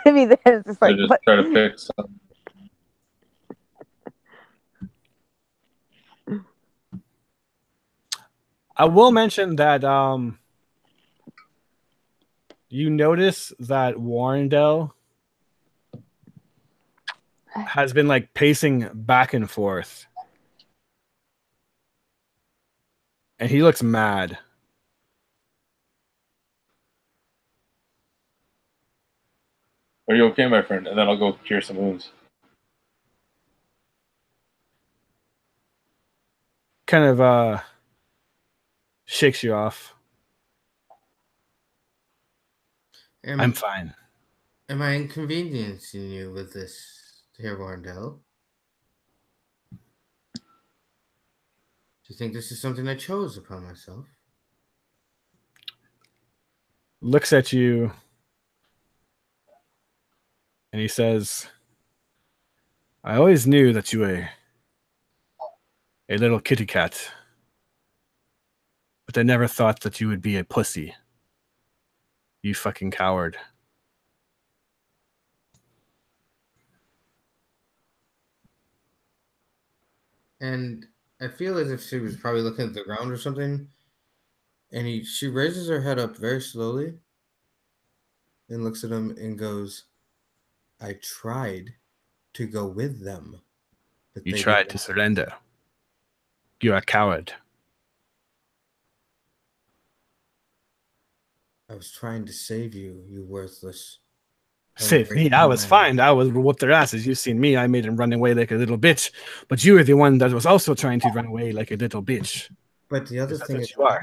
Livy then is just like, try to pick something. I will mention that you notice that Warrendale has been like pacing back and forth. And he looks mad. Are you okay, my friend? And then I'll go cure some wounds. Kind of shakes you off. I'm fine. Am I inconveniencing you with this, here, Warrendale? Do you think this is something I chose upon myself? looks at you, and he says, I always knew that you were a little kitty cat, but I never thought that you would be a pussy. You fucking coward. And I feel as if she was probably looking at the ground or something. And she raises her head up very slowly and looks at him and goes, I tried to go with them. But You tried to surrender. You're a coward. I was trying to save you, you worthless. Save me. I was fine. I was whooped their asses. You've seen me. I made him run away like a little bitch. But you were the one that was also trying to run away like a little bitch. But the other thing is, you are.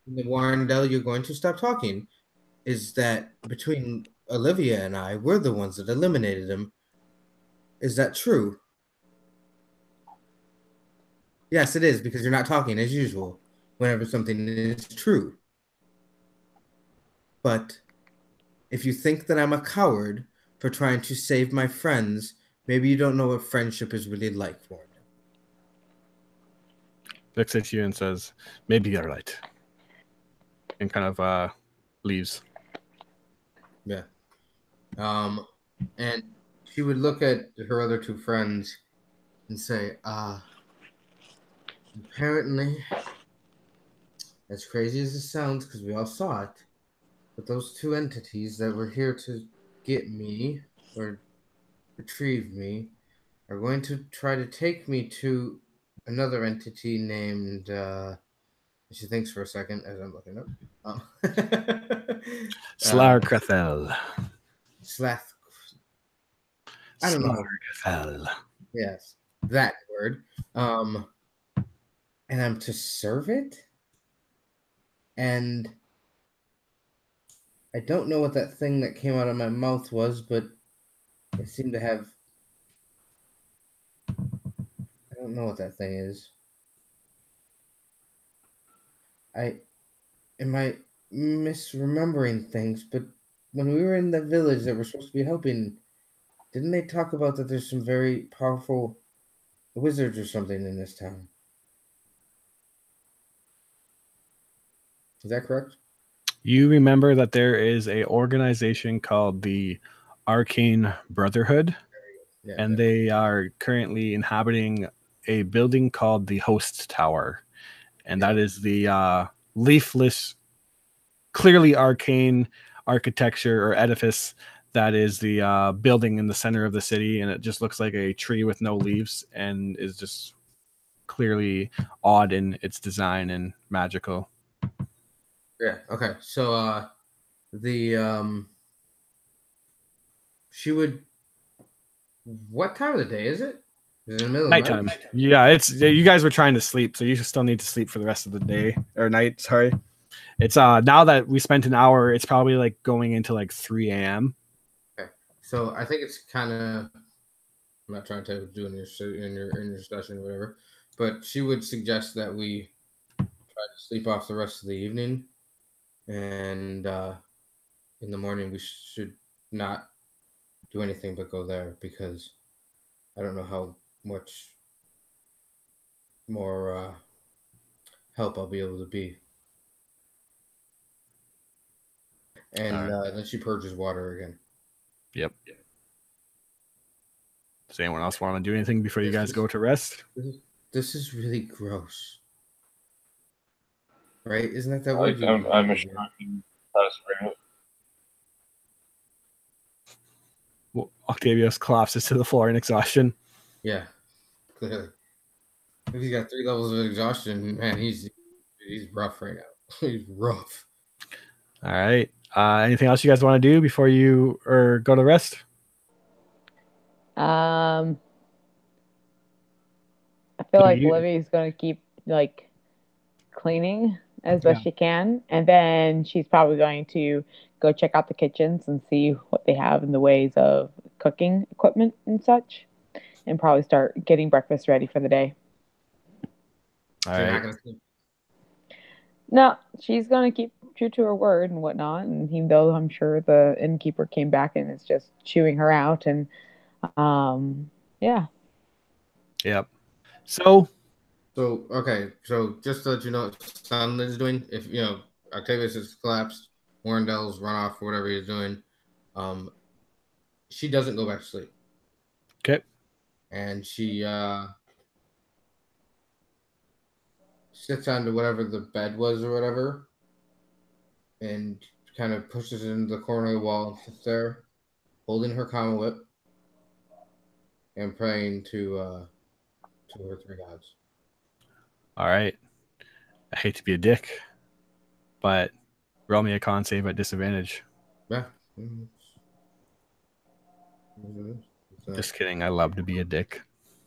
Warrendale, you're going to stop talking, is that between Olivia and I, we're the ones that eliminated him. Is that true? Yes, it is, because you're not talking as usual whenever something is true. But if you think that I'm a coward for trying to save my friends, maybe you don't know what friendship is really like for me. Looks at you and says, maybe you're right. And kind of leaves. Yeah. And she would look at her other two friends and say, apparently, as crazy as it sounds, because we all saw it, but those two entities that were here to get me or retrieve me are going to try to take me to another entity named, she thinks for a second as I'm looking up. Slarkrathel. Slath. I don't know. Slarkrathel. Yes, that word. And I'm to serve it? And I don't know what that thing that came out of my mouth was, but it seemed to have... I don't know what that thing is. Am I misremembering things? But when we were in the village that we're supposed to be helping, didn't they talk about that there's some very powerful wizards or something in this town? Is that correct? You remember that there is a organization called the Arcane Brotherhood, and they are currently inhabiting a building called the Host Tower, and that is the leafless, clearly arcane architecture or edifice that is the building in the center of the city, and it just looks like a tree with no leaves and is just clearly odd in its design and magical. Yeah. Okay. So she would. What time of the day is it? Is it in the middle Nighttime. of night? Yeah, it's you guys were trying to sleep, so you still need to sleep for the rest of the day or night. Sorry. It's now that we spent an hour, it's probably like going into like 3 a.m. Okay. So I think it's kind of. I'm not trying to do in your discussion or whatever, but she would suggest that we try to sleep off the rest of the evening, and in the morning we should not do anything but go there, because I don't know how much more help I'll be able to be. And then she purges water again. Yep. Does anyone else want to do anything before you guys go to rest? This is really gross. Right? Isn't that word? I'm instructing how to spray it. Well, Octavius collapses to the floor in exhaustion. Yeah, clearly. If he's got 3 levels of exhaustion, man, he's rough right now. He's rough. All right. Anything else you guys want to do before you go to rest? I feel like Olivia's going to keep like cleaning as best she can, and then she's probably going to go check out the kitchens and see what they have in the ways of cooking equipment and such, and probably start getting breakfast ready for the day. All right. You're not gonna sleep. No, she's going to keep true to her word and whatnot. And even though I'm sure the innkeeper came back and is just chewing her out, and yeah. Yep. So okay, so just to let you know what Sunlit is doing, if you know Octavius has collapsed, Warrendel's run off or whatever he's doing, she doesn't go back to sleep. okay. And she sits onto whatever the bed was or whatever, and kind of pushes it into the corner of the wall and sits there, holding her common whip and praying to her three gods. All right. I hate to be a dick, but roll me a con save at disadvantage. Yeah. Just kidding. I love to be a dick.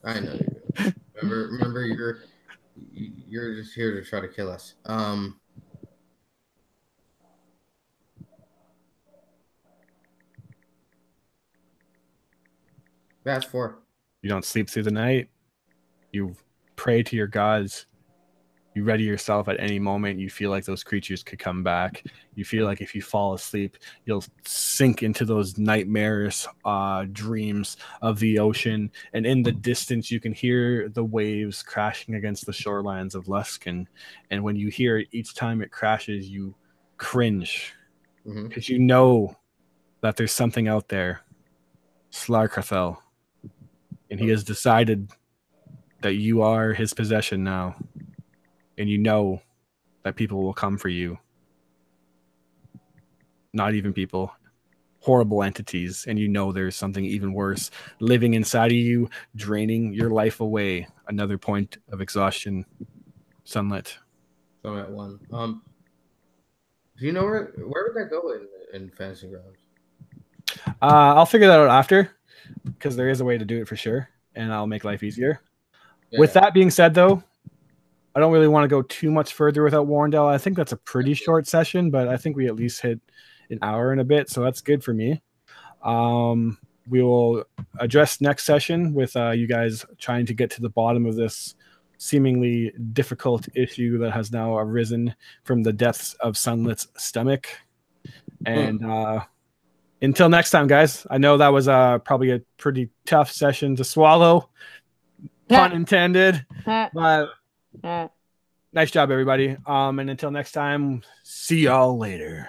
I know you do. Remember, you're just here to try to kill us. That's 4. You don't sleep through the night. You pray to your gods. You ready yourself at any moment. You feel like those creatures could come back. You feel like if you fall asleep, you'll sink into those nightmares dreams of the ocean. And in the distance, you can hear the waves crashing against the shorelines of Luskan. And when you hear it, each time it crashes, you cringe. Because you know that there's something out there. Slarkathel. And he has decided that you are his possession now. And you know that people will come for you. Not even people. Horrible entities. And you know there's something even worse living inside of you, draining your life away. Another point of exhaustion. Sunlit. So I'm at 1. Do you know where would that go in Fantasy Grounds? I'll figure that out after. Because there is a way to do it for sure. And I'll make life easier. Yeah. With that being said, though, I don't really want to go too much further without Warrendale. I think that's a pretty short session, but I think we at least hit an hour and a bit, so that's good for me. We will address next session with you guys trying to get to the bottom of this seemingly difficult issue that has now arisen from the depths of Sunlit's stomach. And until next time, guys, I know that was probably a pretty tough session to swallow, pun intended, but nice job, everybody. And until next time, see y'all later.